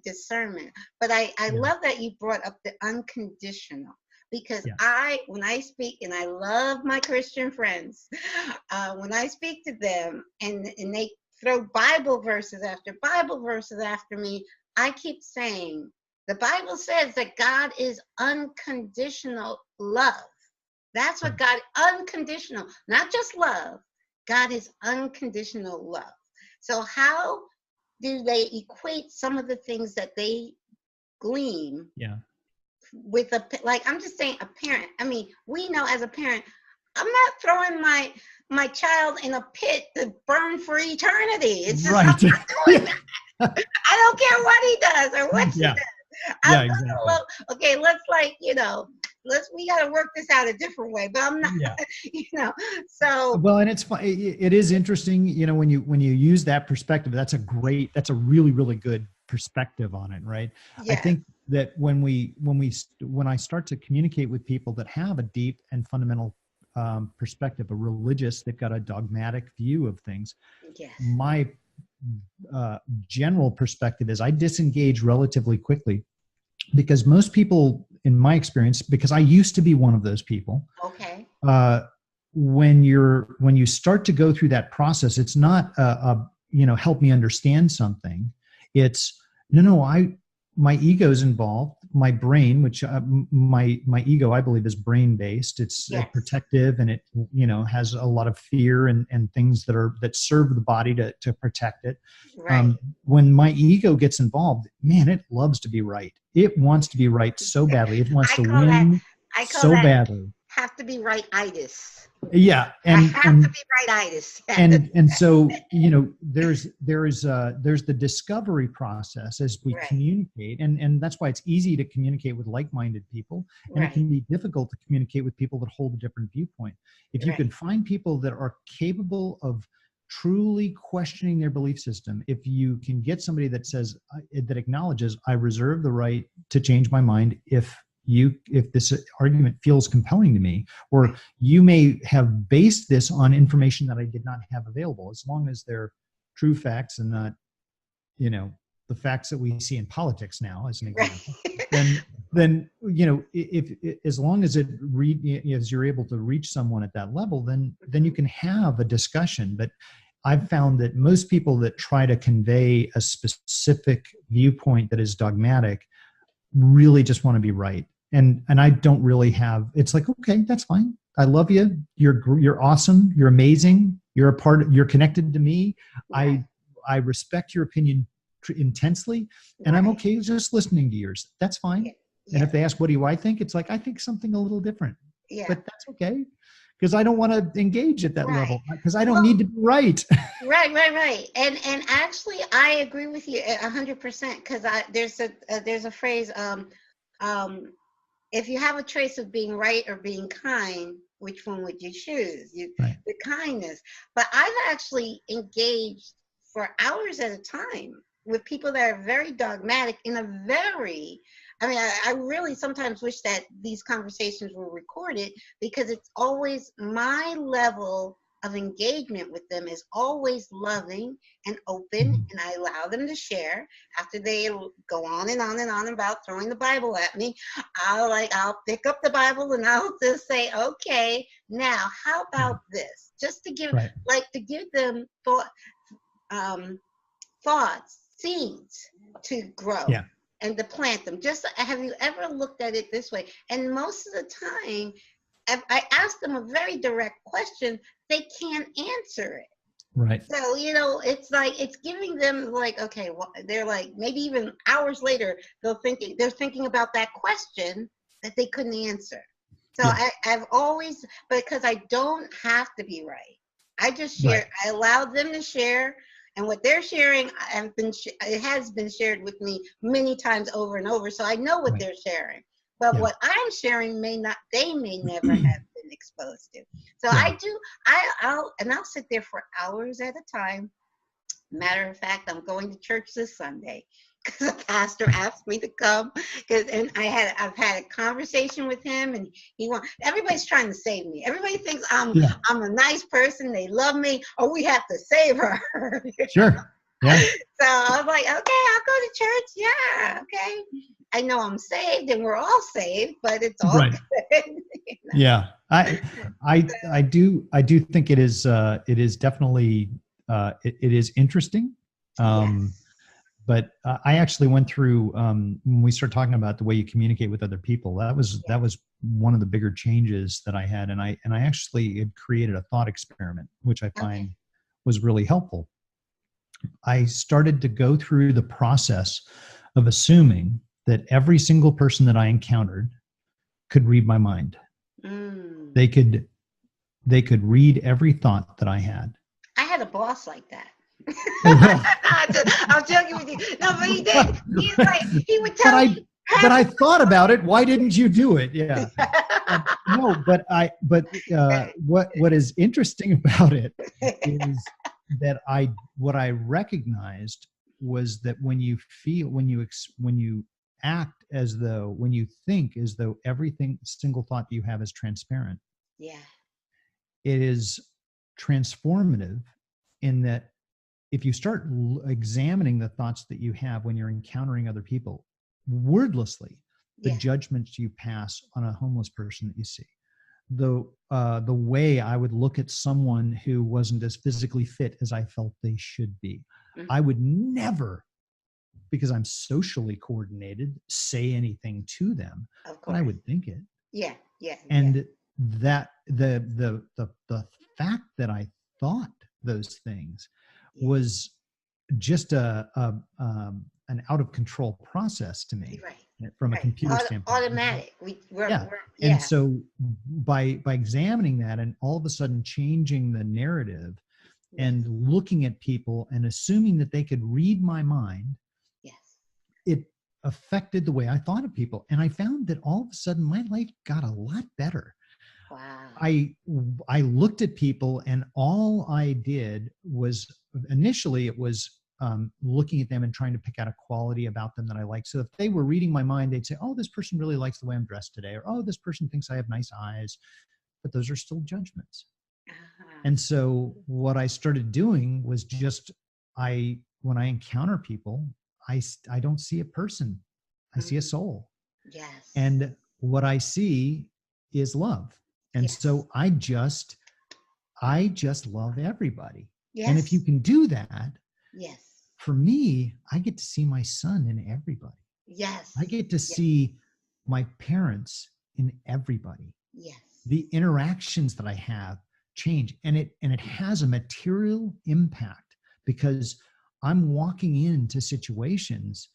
discernment. But I love that you brought up the unconditional, because when I speak, and I love my Christian friends, when I speak to them and they throw Bible verses after me, I keep saying, the Bible says that God is unconditional love. That's what God, unconditional, not just love. God is unconditional love. So how do they equate some of the things that they glean with I'm just saying, a parent? I mean, we know as a parent, I'm not throwing my child in a pit to burn for eternity. It's just, I'm not doing that. I don't care what he does or what she does. Exactly. Okay, we got to work this out a different way, but I'm not, so. Well, and it's fun. It is interesting, when you use that perspective, that's a really, really good perspective on it. Right. Yeah. I think that when I start to communicate with people that have a deep and fundamental perspective, they've got a dogmatic view of things. Yes. My general perspective is I disengage relatively quickly, because most people, in my experience, because I used to be one of those people. Okay. When you start to go through that process, it's not help me understand something. It's my ego's involved. My brain, which my ego, I believe, is brain based. It's protective, and it has a lot of fear and things that serve the body to protect it. Right. When my ego gets involved, man, it loves to be right. It wants to be right so badly. It wants to win so badly. Have to be right-itis. Yeah, I have to be right-itis. and so there's the discovery process as we communicate, and that's why it's easy to communicate with like-minded people, and it can be difficult to communicate with people that hold a different viewpoint. If you can find people that are capable of truly questioning their belief system, if you can get somebody that says, that acknowledges, I reserve the right to change my mind if this argument feels compelling to me, or you may have based this on information that I did not have available, as long as they're true facts and not, the facts that we see in politics now, as an example, then if as long as as you're able to reach someone at that level, then you can have a discussion. But I've found that most people that try to convey a specific viewpoint that is dogmatic really just want to be right. And I don't really have, it's like, okay, that's fine. I love you. You're awesome. You're amazing. You're you're connected to me. I respect your opinion intensely, and I'm okay just listening to yours. That's fine. And if they ask, what do I think? It's like, I think something a little different, but that's okay. Because I don't want to engage at that level, because I don't need to be right. Right. And actually, I agree with you 100%. Because there's a phrase, if you have a choice of being right or being kind, which one would you choose? The kindness. But I've actually engaged for hours at a time with people that are very dogmatic in a very, I really sometimes wish that these conversations were recorded, because it's always my level of engagement with them is always loving and open, and I allow them to share. After they go on and on and on about throwing the Bible at me, I'll pick up the Bible and I'll just say, okay, now how about this? Just to give to give them thoughts, seeds to grow. And to plant them. Just have you ever looked at it this way? And most of the time, if I ask them a very direct question, they can't answer it. Right. So, it's like, it's giving them like, okay, well, they're like, maybe even hours later, they're thinking about that question that they couldn't answer. So I've always, because I don't have to be right. I just share, I allow them to share. And what they're sharing, it has been shared with me many times over and over. So I know what they're sharing. But what I'm sharing they may never have been exposed to. So I'll sit there for hours at a time. Matter of fact, I'm going to church this Sunday because the pastor asked me to come. And I've had a conversation with him, and everybody's trying to save me. Everybody thinks I'm a nice person. They love me. Oh, we have to save her. Sure. Yeah. So I was like, okay, I'll go to church. Yeah. Okay. I know I'm saved, and we're all saved, but it's all good. Yeah. I do think it is definitely it is interesting. But I actually went through when we started talking about the way you communicate with other people. That was one of the bigger changes that I had, and I actually had created a thought experiment, which I find was really helpful. I started to go through the process of assuming that every single person that I encountered could read my mind. They could read every thought that I had. I had a boss like that. I'm joking with you. No, but he did. He's like, he would tell me. But I thought about it. Why didn't you do it? Yeah. No, what is interesting about it is that what I recognized was that when you act as though, when you think as though single thought you have is transparent. Yeah. It is transformative in that if you start examining the thoughts that you have when you're encountering other people, wordlessly, the judgments you pass on a homeless person that you see, the way I would look at someone who wasn't as physically fit as I felt they should be, I would never, because I'm socially coordinated, say anything to them, but I would think it. Yeah. And that the fact that I thought those things was just an out of control process to me, from a computer standpoint. Automatic. And so by examining that and all of a sudden changing the narrative and looking at people and assuming that they could read my mind, it affected the way I thought of people. And I found that all of a sudden my life got a lot better. Wow. I looked at people, and all I did was, initially it was looking at them and trying to pick out a quality about them that I liked. So if they were reading my mind, they'd say, oh, this person really likes the way I'm dressed today, or oh, this person thinks I have nice eyes. But those are still judgments. And so what I started doing was just when I encounter people, I don't see a person. I see a soul. Yes. And what I see is love. And so I just love everybody. Yes. And if you can do that, yes, for me, I get to see my son in everybody. Yes. I get to see my parents in everybody. Yes. The interactions that I have change, and it has a material impact, because I'm walking into situations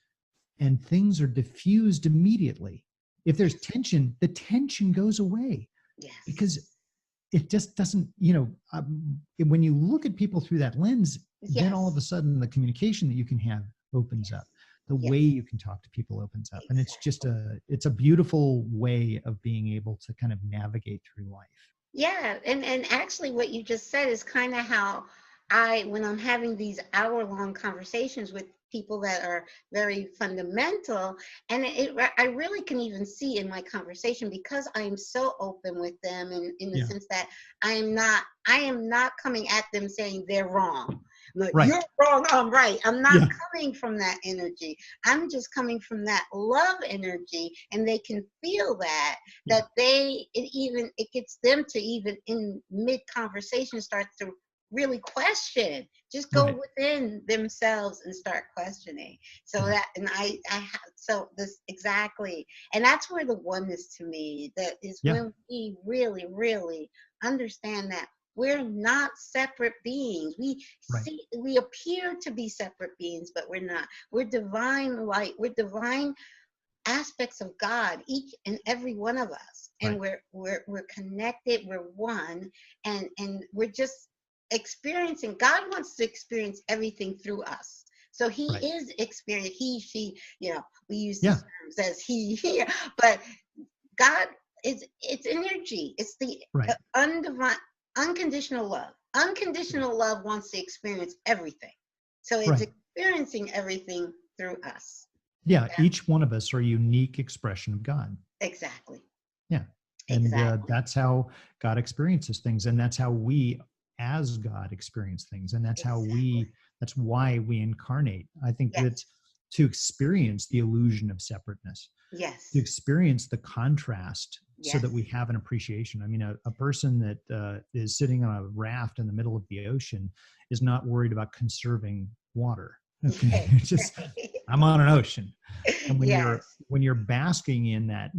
and things are diffused immediately. If there's tension, the tension goes away. Yes. Because it just doesn't, when you look at people through that lens, then all of a sudden the communication that you can have opens up. The way you can talk to people opens up. And it's just it's a beautiful way of being able to kind of navigate through life. Yeah. And actually what you just said is kind of how when I'm having these hour-long conversations with people that are very fundamental, and I really can even see in my conversation, because I am so open with them, and in the sense that I am not coming at them saying they're wrong. Like, right. You're wrong, I'm right. I'm not coming from that energy. I'm just coming from that love energy, and they can feel that it gets them to even in mid conversation start to really question, just go within themselves and start questioning. So that, and I have, so this exactly, and that's where the oneness to me, that is when we really, really understand that we're not separate beings. We appear to be separate beings, but we're not. We're divine light. We're divine aspects of God, each and every one of us, and we're connected. We're one, and we're just experiencing. God wants to experience everything through us. So he is experiencing, he, she, we use these terms as he, but God it's energy. It's the unconditional love. Unconditional love wants to experience everything. So it's experiencing everything through us. Yeah, each one of us are a unique expression of God. Exactly. Yeah. And that's how God experiences things. And that's how we as God experience things. And that's that's why we incarnate. I think that's to experience the illusion of separateness. Yes. To experience the contrast so that we have an appreciation. I mean, a person that is sitting on a raft in the middle of the ocean is not worried about conserving water. Okay. It's just, I'm on an ocean. And when you're basking in that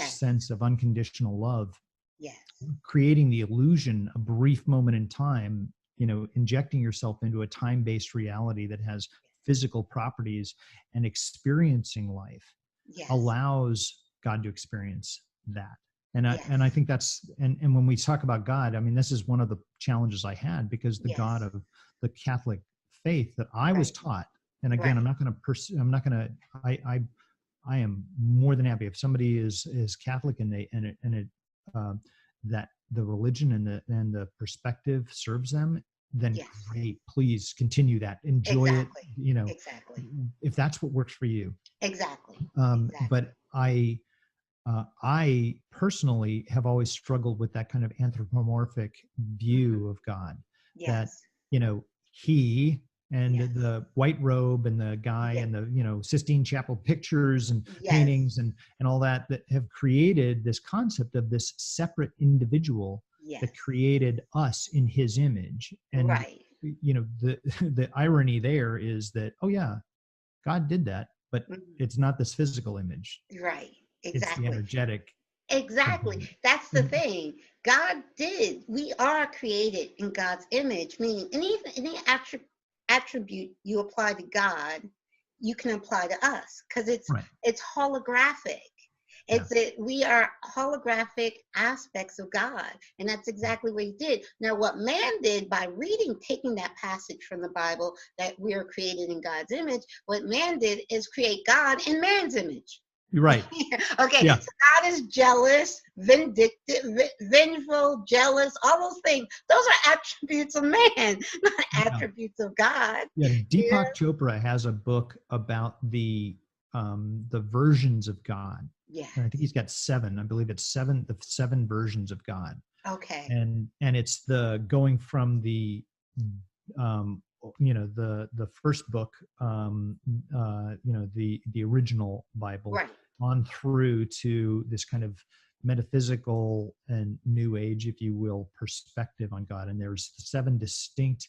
sense of unconditional love, creating the illusion, a brief moment in time, injecting yourself into a time-based reality that has physical properties and experiencing life allows God to experience that. And I think that's, and when we talk about God, I mean, this is one of the challenges I had, because the God of the Catholic faith that I was taught, and again, I am more than happy if somebody is Catholic that the religion and the perspective serves them, then great, please continue that, enjoy it, if that's what works for you. But I personally have always struggled with that kind of anthropomorphic view of God, that he and the white robe and the guy and the Sistine Chapel pictures and paintings and all that have created this concept of this separate individual that created us in his image. And the irony there is that God did that, but it's not this physical image. Right. Exactly. It's the energetic. Exactly. That's the thing. God did. We are created in God's image, meaning any attribute you apply to God, you can apply to us, because it's holographic. We are holographic aspects of God, and that's exactly what he did. Now, what man did by taking that passage from the Bible, that we are created in God's image, what man did is create God in man's image. You're right. Okay. So God is jealous, vindictive, vengeful, jealous, all those things. Those are attributes of man, not attributes of God. Yeah. Deepak Chopra has a book about the versions of God. Yeah. And I think he's got 7. I believe it's 7. The 7 versions of God. Okay. And it's the going from the the first book, the original Bible, Right. on through to this kind of metaphysical and new age, if you will, perspective on God. And there's 7 distinct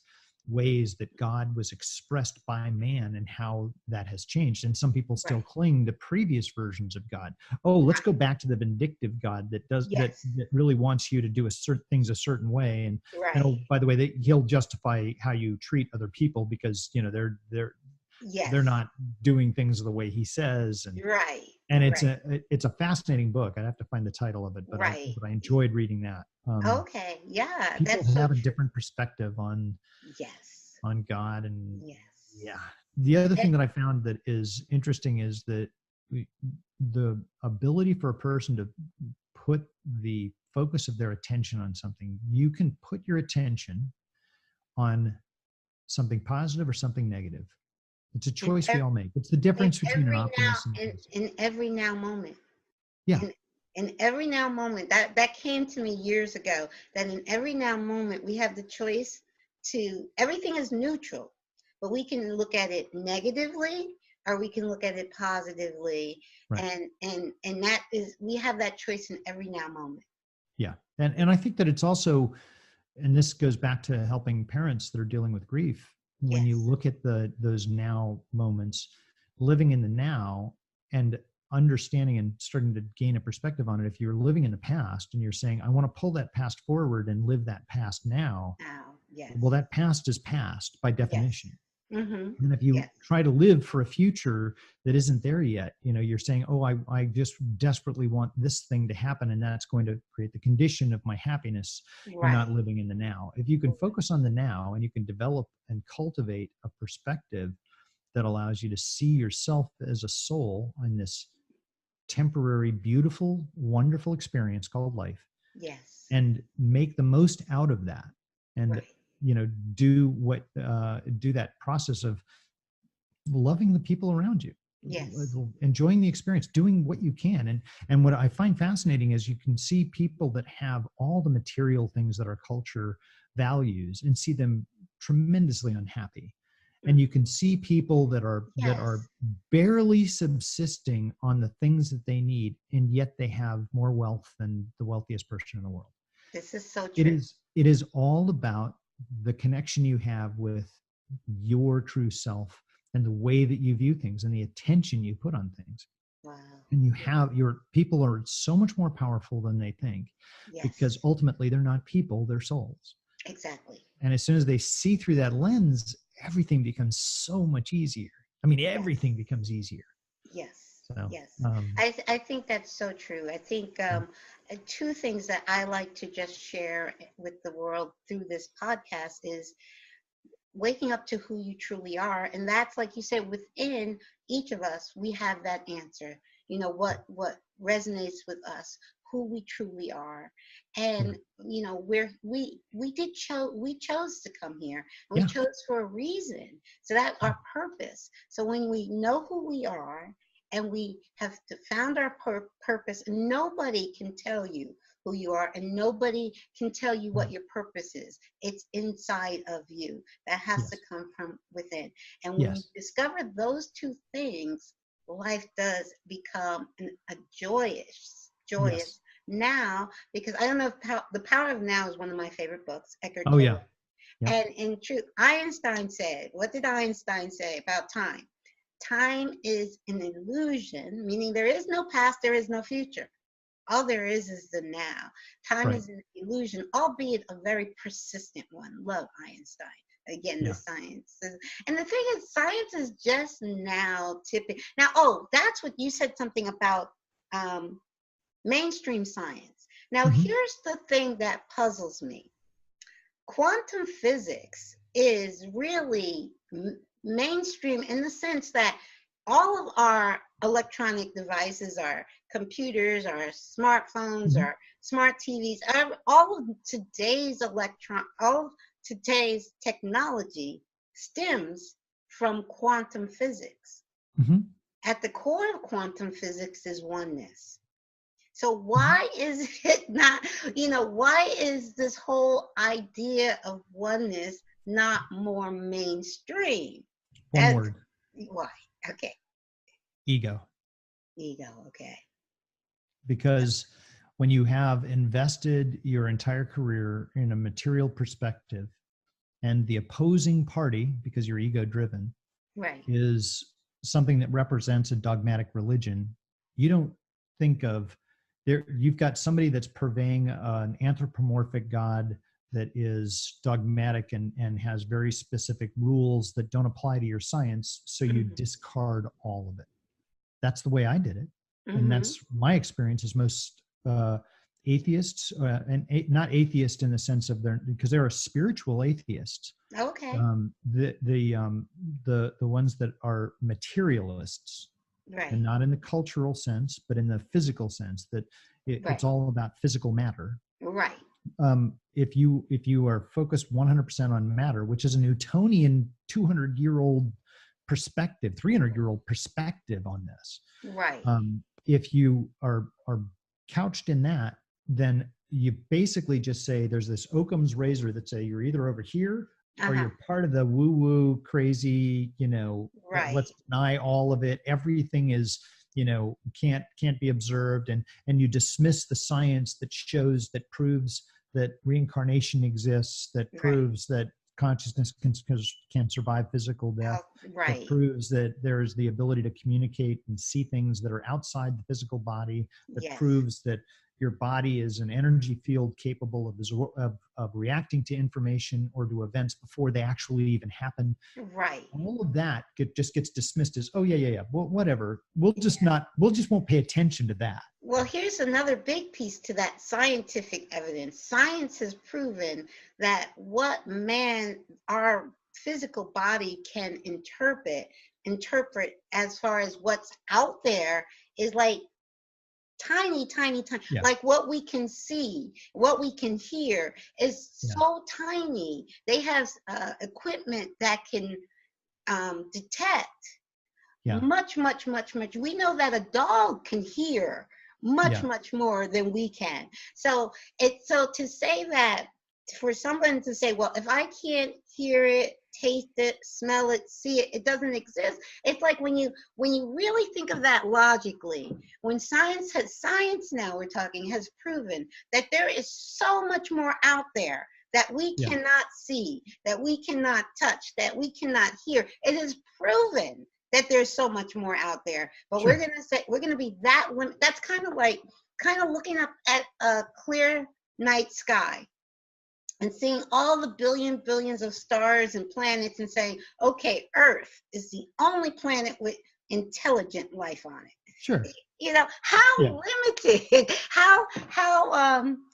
ways that God was expressed by man and how that has changed. And some people still cling to previous versions of God. Oh, let's go back to the vindictive God that does that really wants you to do things a certain way. And oh, by the way, he'll justify how you treat other people because they're not doing things the way he says. And and it's a fascinating book. I'd have to find the title of it, but I enjoyed reading that. People have a different perspective on God. And the other thing that I found that is interesting is that the ability for a person to put the focus of their attention on something. You can put your attention on something positive or something negative. It's a choice we all make. It's the difference between an optimist and in every now moment. Yeah. In every now moment, that came to me years ago, that in every now moment we have the choice to, everything is neutral, but we can look at it negatively or we can look at it positively. And that is, we have that choice in every now moment. Yeah. And I think that it's also, and this goes back to helping parents that are dealing with grief. When you look at those now moments, living in the now and understanding and starting to gain a perspective on it. If you're living in the past and you're saying, I want to pull that past forward and live that past now. Well, that past is past by definition. And if you try to live for a future that isn't there yet, you're saying, oh, I just desperately want this thing to happen, and that's going to create the condition of my happiness. You're not living in the now. If you can focus on the now and you can develop and cultivate a perspective that allows you to see yourself as a soul in this temporary, beautiful, wonderful experience called life, and make the most out of that, and do that process of loving the people around you, enjoying the experience, doing what you can. And what I find fascinating is you can see people that have all the material things that our culture values and see them tremendously unhappy. And you can see people that are barely subsisting on the things that they need, and yet they have more wealth than the wealthiest person in the world. This is so true. It is all about the connection you have with your true self and the way that you view things and the attention you put on things. Wow. And your people are so much more powerful than they think, because ultimately they're not people, they're souls. Exactly. And as soon as they see through that lens, everything becomes so much easier. I mean, everything becomes easier. So, I think that's so true. I think 2 things that I like to just share with the world through this podcast is waking up to who you truly are. And that's, like you said, within each of us, we have that answer. What resonates with us, who we truly are. And, we chose to come here. And we chose for a reason. So that's our purpose. So when we know who we are, and we have found our purpose, nobody can tell you who you are, and nobody can tell you what your purpose is. It's inside of you. That has to come from within. And when you discover those 2 things, life does become a joyous now. Because I don't know if The Power of Now is one of my favorite books, Eckhart Tolle. And in truth, Einstein said, what did Einstein say about time? Time is an illusion, meaning there is no past, there is no future. All there is the now. Time is an illusion, albeit a very persistent one. Love Einstein. Again, the science. And the thing is, science is just now tipping. Now, that's what you said, something about mainstream science. Now, here's the thing that puzzles me. Quantum physics is really mainstream in the sense that all of our electronic devices, our computers, our smartphones, our smart TVs, all of today's technology stems from quantum physics. At the core of quantum physics is oneness. So why is it not, why is this whole idea of oneness not more mainstream? One word. Why? Okay. Ego. Ego, okay. Because when you have invested your entire career in a material perspective, and the opposing party, because you're ego driven, right, is something that represents a dogmatic religion, you don't think of there. You've got somebody that's purveying an anthropomorphic God that is dogmatic and has very specific rules that don't apply to your science, so you discard all of it. That's the way I did it. And that's my experience is most atheists, and not atheist in the sense of because there are spiritual atheists. Okay. The ones that are materialists, right, and not in the cultural sense, but in the physical sense that it's all about physical matter. Right. If you are focused 100% on matter, which is a Newtonian 200-year-old perspective, 300-year-old perspective on this. Right. If you are couched in that, then you basically just say there's this Occam's razor that say you're either over here or you're part of the woo-woo crazy, let's deny all of it. Everything is, can't be observed, and you dismiss the science that shows, that proves that reincarnation exists, that proves that consciousness can survive physical death. That proves that there's the ability to communicate and see things that are outside the physical body. That proves that your body is an energy field capable of reacting to information or to events before they actually even happen. Right. All of that just gets dismissed as, oh yeah. Well, whatever. We'll just won't pay attention to that. Well, here's another big piece to that scientific evidence. Science has proven that what our physical body can interpret as far as what's out there is like tiny. Yeah. Like what we can see, what we can hear is so tiny. They have equipment that can detect much. We know that a dog can hear much more than we can. So to say that, for someone to say, well, if I can't hear it, taste it, smell it, see it, it doesn't exist. It's like when you really think of that logically, when science now we're talking has proven that there is so much more out there that we cannot see, that we cannot touch, that we cannot hear. It is proven that there's so much more out there, but we're going to be that one. That's kind of looking up at a clear night sky and seeing all the billions of stars and planets and saying, okay, Earth is the only planet with intelligent life on it. Sure. How limited, how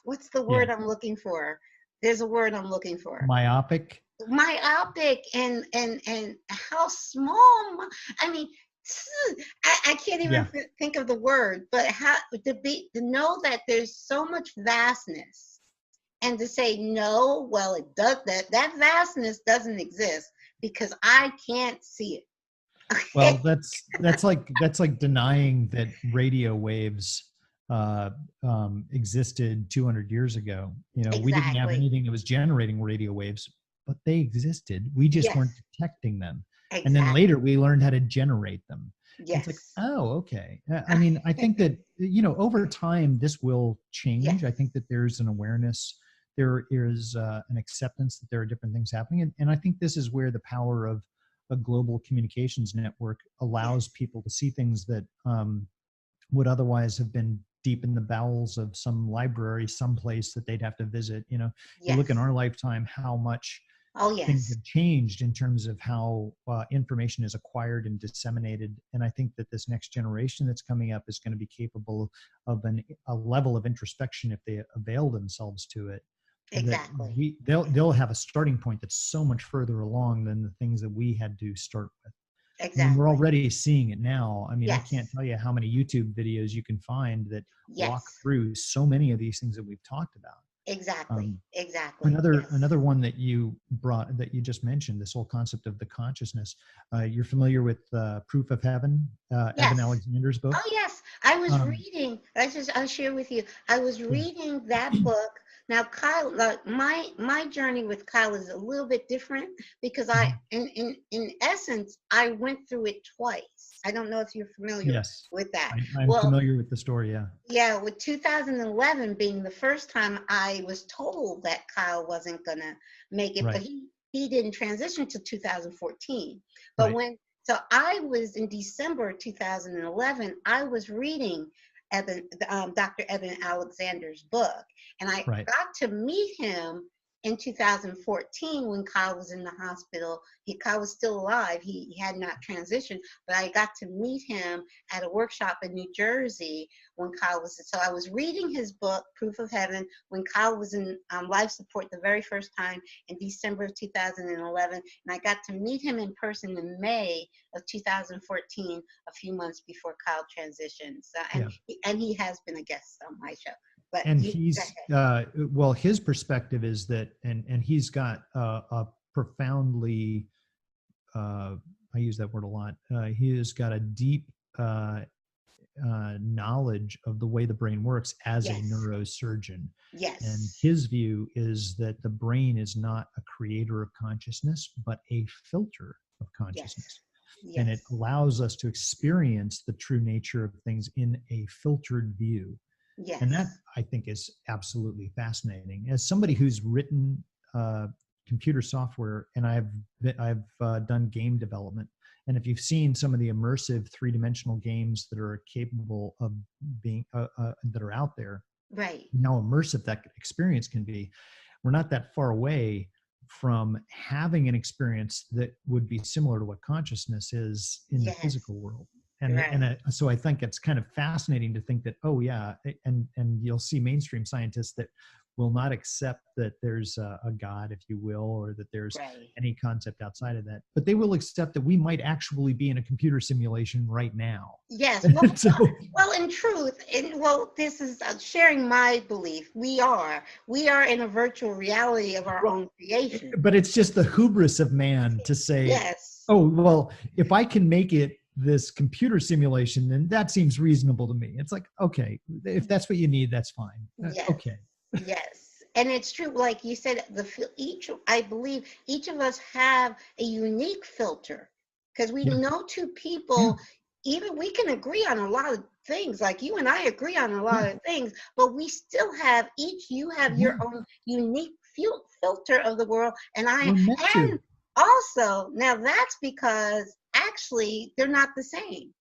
what's the word I'm looking for? There's a word I'm looking for. Myopic and how small. I mean, I can't even think of the word, but how to know that there's so much vastness. And to say, no, well, it does that vastness doesn't exist because I can't see it. Well, that's like denying that radio waves existed 200 years ago. Exactly. We didn't have anything that was generating radio waves, but they existed. We just weren't detecting them. Exactly. And then later we learned how to generate them. Yes. It's like, oh, okay. I mean, I think that, over time this will change. Yes. I think that there's an awareness. There is an acceptance that there are different things happening. And I think this is where the power of a global communications network allows people to see things that would otherwise have been deep in the bowels of some library, someplace that they'd have to visit. You look in our lifetime, how much things have changed in terms of how information is acquired and disseminated. And I think that this next generation that's coming up is going to be capable of a level of introspection if they avail themselves to it. Exactly. They'll have a starting point that's so much further along than the things that we had to start with. Exactly. I mean, we're already seeing it now. I mean, I can't tell you how many YouTube videos you can find that walk through so many of these things that we've talked about. Exactly. Another one that you just mentioned, this whole concept of the consciousness. You're familiar with Proof of Heaven, Evan Alexander's book? Oh yes, I was reading. I'll share with you. I was reading that book Now, Kyle, my journey with Kyle is a little bit different because in essence, I went through it twice. I don't know if you're familiar with that. I'm familiar with the story. Yeah. Yeah, with 2011 being the first time I was told that Kyle wasn't gonna make it, but he didn't transition to 2014. But so I was in December 2011, I was reading Dr. Evan Alexander's book, and I got to meet him in 2014 when Kyle was in the hospital. Kyle was still alive. He had not transitioned, but I got to meet him at a workshop in New Jersey when Kyle was. So I was reading his book, Proof of Heaven, when Kyle was in life support the very first time in December of 2011. And I got to meet him in person in May of 2014, a few months before Kyle transitioned. So, and he has been a guest on my show. But and he's his perspective is that, and he's got a profoundly, I use that word a lot. He has got a deep knowledge of the way the brain works as a neurosurgeon. Yes. And his view is that the brain is not a creator of consciousness, but a filter of consciousness. Yes. And it allows us to experience the true nature of things in a filtered view. Yes. And that, I think, is absolutely fascinating. As somebody who's written computer software, and I've done game development, and if you've seen some of the immersive three-dimensional games that are capable of being that are out there, how immersive that experience can be, we're not that far away from having an experience that would be similar to what consciousness is in the physical world. And so I think it's kind of fascinating to think that, and you'll see mainstream scientists that will not accept that there's a God, if you will, or that there's any concept outside of that. But they will accept that we might actually be in a computer simulation right now. Yes. Well, in truth, this is sharing my belief. We are in a virtual reality of our own creation. But it's just the hubris of man to say, if I can make it this computer simulation, then that seems reasonable to me. It's like, okay, if that's what you need, that's fine. Okay. Yes. And it's true, like you said, I believe each of us have a unique filter, because we know two people, even we can agree on a lot of things, like you and I agree on a lot of things, but we still have you have your own unique filter of the world, and also, now that's because actually they're not the same.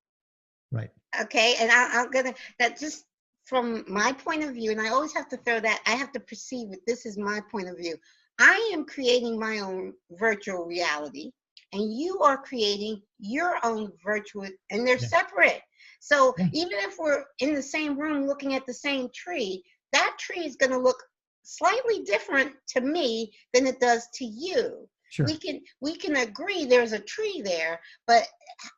Right. Okay. And I'm going to, that just from my point of view, and I always have to throw that, I have to perceive it. This is my point of view. I am creating my own virtual reality, and you are creating your own virtual, and they're separate. So even if we're in the same room looking at the same tree, that tree is going to look slightly different to me than it does to you. Sure. We can agree there's a tree there, but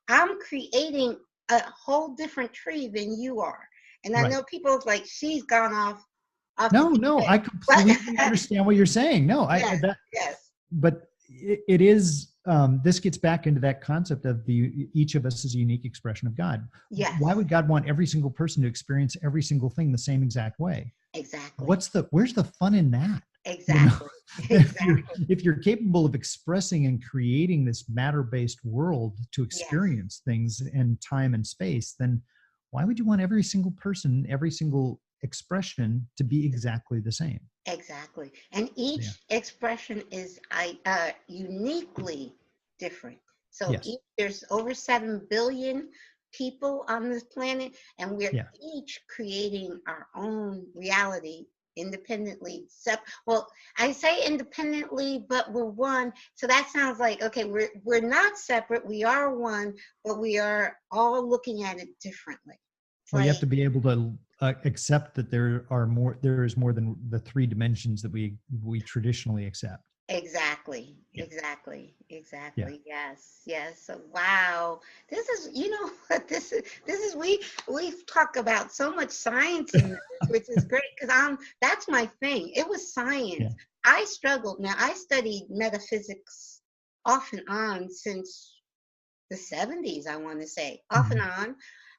I'm creating a whole different tree than you are. And I know people are like, she's gone off. No, I completely understand what you're saying. No, but it is, this gets back into that concept of each of us is a unique expression of God. Yes. Why would God want every single person to experience every single thing the same exact way? Exactly. Where's the fun in that? Exactly. If you're capable of expressing and creating this matter-based world to experience things in time and space, then why would you want every single person, every single expression to be exactly the same? Exactly. And each expression is uniquely different. So there's over 7 billion people on this planet, and we're each creating our own reality independently. Well, I say independently, but we're one. So that sounds like, okay, we're not separate. We are one, but we are all looking at it differently. Well, you have to be able to accept that there is more than the 3 dimensions that we traditionally accept. Exactly. Yes. So, wow. This is, this is we talk about so much science in this, which is great, because that's my thing. It was science. Yeah. I struggled. Now, I studied metaphysics off and on since the 70s, I want to say. Off and on.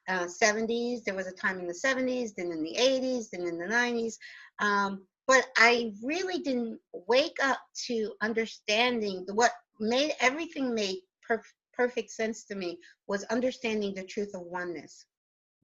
70s, there was a time in the 70s, then in the 80s, then in the 90s. but I really didn't wake up to understanding what made everything make perfect sense to me was understanding the truth of oneness.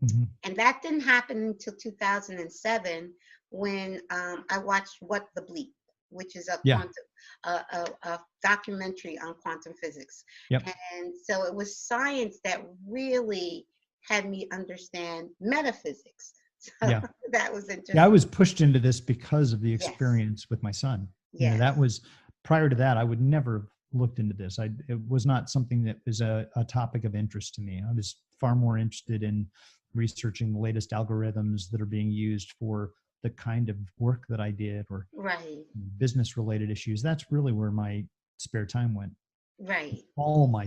Mm-hmm. And that didn't happen until 2007 when I watched What the Bleep, which is a documentary on quantum physics. Yep. And so it was science that really had me understand metaphysics. So that was interesting. Yeah, I was pushed into this because of the experience with my son. Yeah, you know, that was prior to that. I would never have looked into this. It was not something that was a topic of interest to me. I was far more interested in researching the latest algorithms that are being used for the kind of work that I did, or business related issues. That's really where my spare time went. Right. All my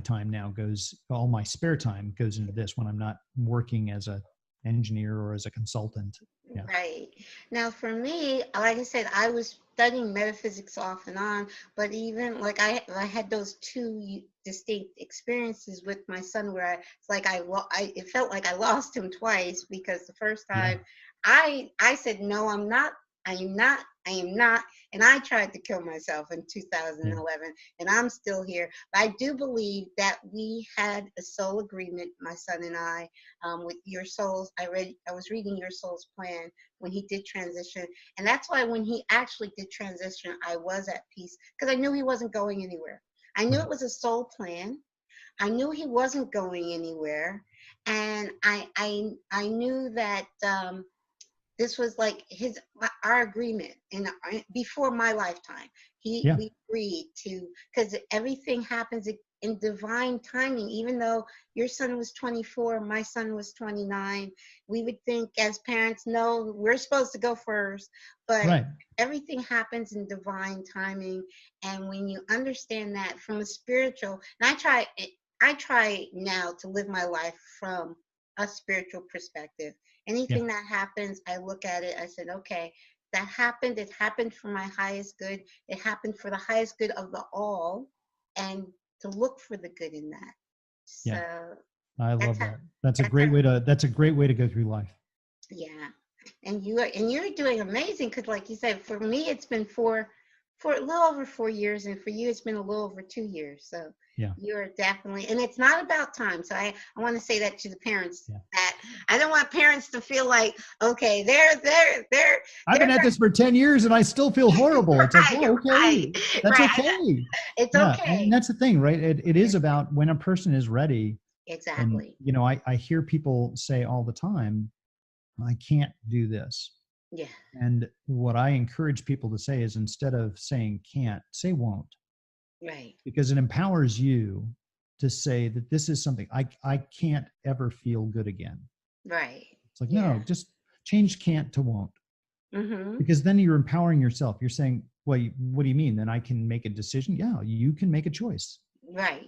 spare time goes into this when I'm not working as a engineer or as a consultant. Yeah. Right. Now for me, like I said, I was studying metaphysics off and on, but even like I had those two distinct experiences with my son where it felt like I lost him twice, because the first time I said, no, I am not, and I tried to kill myself in 2011, and I'm still here. But I do believe that we had a soul agreement, my son and I, with your souls. I was reading your soul's plan when he did transition, and that's why when he actually did transition, I was at peace, because I knew he wasn't going anywhere. I knew it was a soul plan. I knew he wasn't going anywhere, and I knew that this was like our agreement before my lifetime. We agreed to, because everything happens in divine timing. Even though your son was 24, my son was 29, we would think as parents, no, we're supposed to go first, but everything happens in divine timing. And when you understand that from a spiritual, and I try now to live my life from a spiritual perspective. Anything that happens, I look at it, I said, okay, that happened. It happened for my highest good. It happened for the highest good of the all, and to look for the good in that. So I love that. That's a great way to go through life. Yeah. And you're doing amazing, because like you said, for me, it's been for a little over 4 years, and for you, it's been a little over 2 years. So you're definitely, and it's not about time. So I want to say that to the parents, that I don't want parents to feel like, okay, I've been at this for 10 years and I still feel horrible. It's like, okay, that's okay. It's okay. And that's the thing, right? It is about when a person is ready. Exactly. And, I hear people say all the time, I can't do this. Yeah. And what I encourage people to say is, instead of saying can't, say won't. Right. Because it empowers you to say that this is something I can't ever feel good again. Right. It's like, no, just change can't to won't. Mm-hmm. Because then you're empowering yourself. You're saying, well, what do you mean? Then I can make a decision? Yeah, you can make a choice. Right.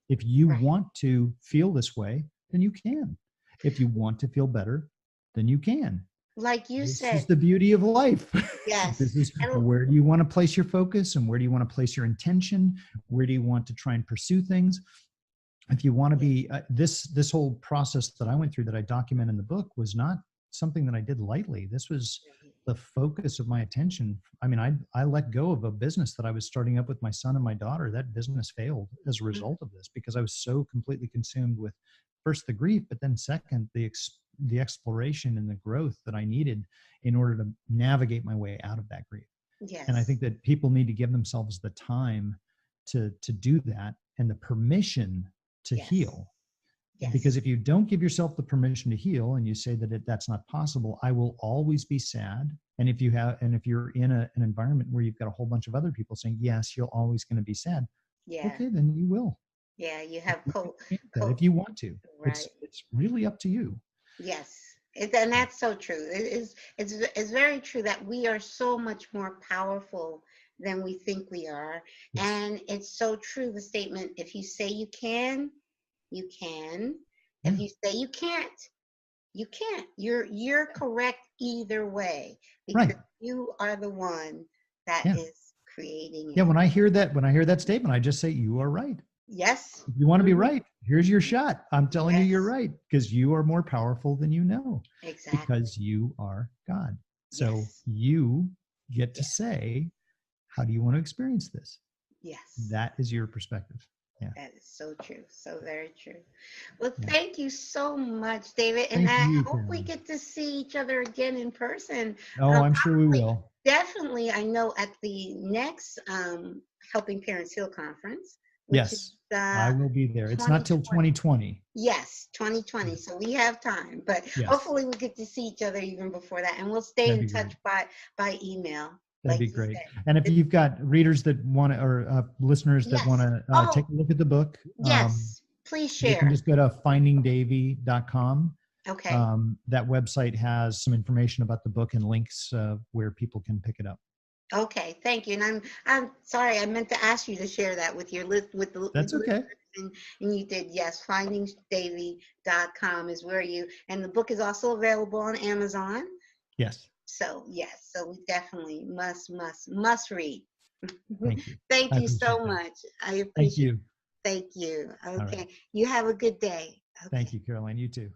If you want to feel this way, then you can. If you want to feel better, then you can. Like you said. This is the beauty of life. Yes. This is where do you want to place your focus, and where do you want to place your intention? Where do you want to try and pursue things? If you want to be, this whole process that I went through that I document in the book was not something that I did lightly. This was the focus of my attention. I mean, I let go of a business that I was starting up with my son and my daughter. That business failed as a result of this, because I was so completely consumed with, first, the grief, but then second, the exploration and the growth that I needed in order to navigate my way out of that grief. Yes. And I think that people need to give themselves the time to do that, and the permission to heal. Yes. Because if you don't give yourself the permission to heal, and you say that that's not possible, I will always be sad. And if you're in an environment where you've got a whole bunch of other people saying, yes, you're always going to be sad. Yeah. Okay, then you will. Yeah, you have if you want to. Right. It's really up to you. Yes. And that's so true. It's very true that we are so much more powerful than we think we are. Yes. And it's so true, the statement, if you say you can, you can. Yeah. If you say you can't, you can't. You're correct either way, because you are the one that is creating it. Yeah, when I hear that statement, I just say, you are right. Yes. If you want to be right, here's your shot. I'm telling you, you're right, because you are more powerful than you know. Exactly. Because you are God. So you get to say, how do you want to experience this? Yes. That is your perspective. Yeah. That is so true. So very true. Well, thank you so much, David. And Thank you, I hope we get to see each other again in person. Oh, I'm sure we will. Definitely, I know at the next Helping Parents Heal conference. Yes, I will be there. It's not till 2020. Yes, 2020. So we have time, but hopefully we get to see each other even before that, and we'll stay in touch by email. That'd be great. And if you've got readers that want to, or listeners that want to take a look at the book, yes, please share. You can just go to findingdavey.com. Okay. That website has some information about the book and links where people can pick it up. Okay, thank you. And I'm sorry, I meant to ask you to share that with your list with the. That's okay. And you did, yes. Findingdavey.com is where you, and the book is also available on Amazon. Yes. So yes, so we definitely must read. Thank you. Thank you so much. I appreciate. Thank you. Thank you. Okay, right. You have a good day. Okay. Thank you, Caroline. You too.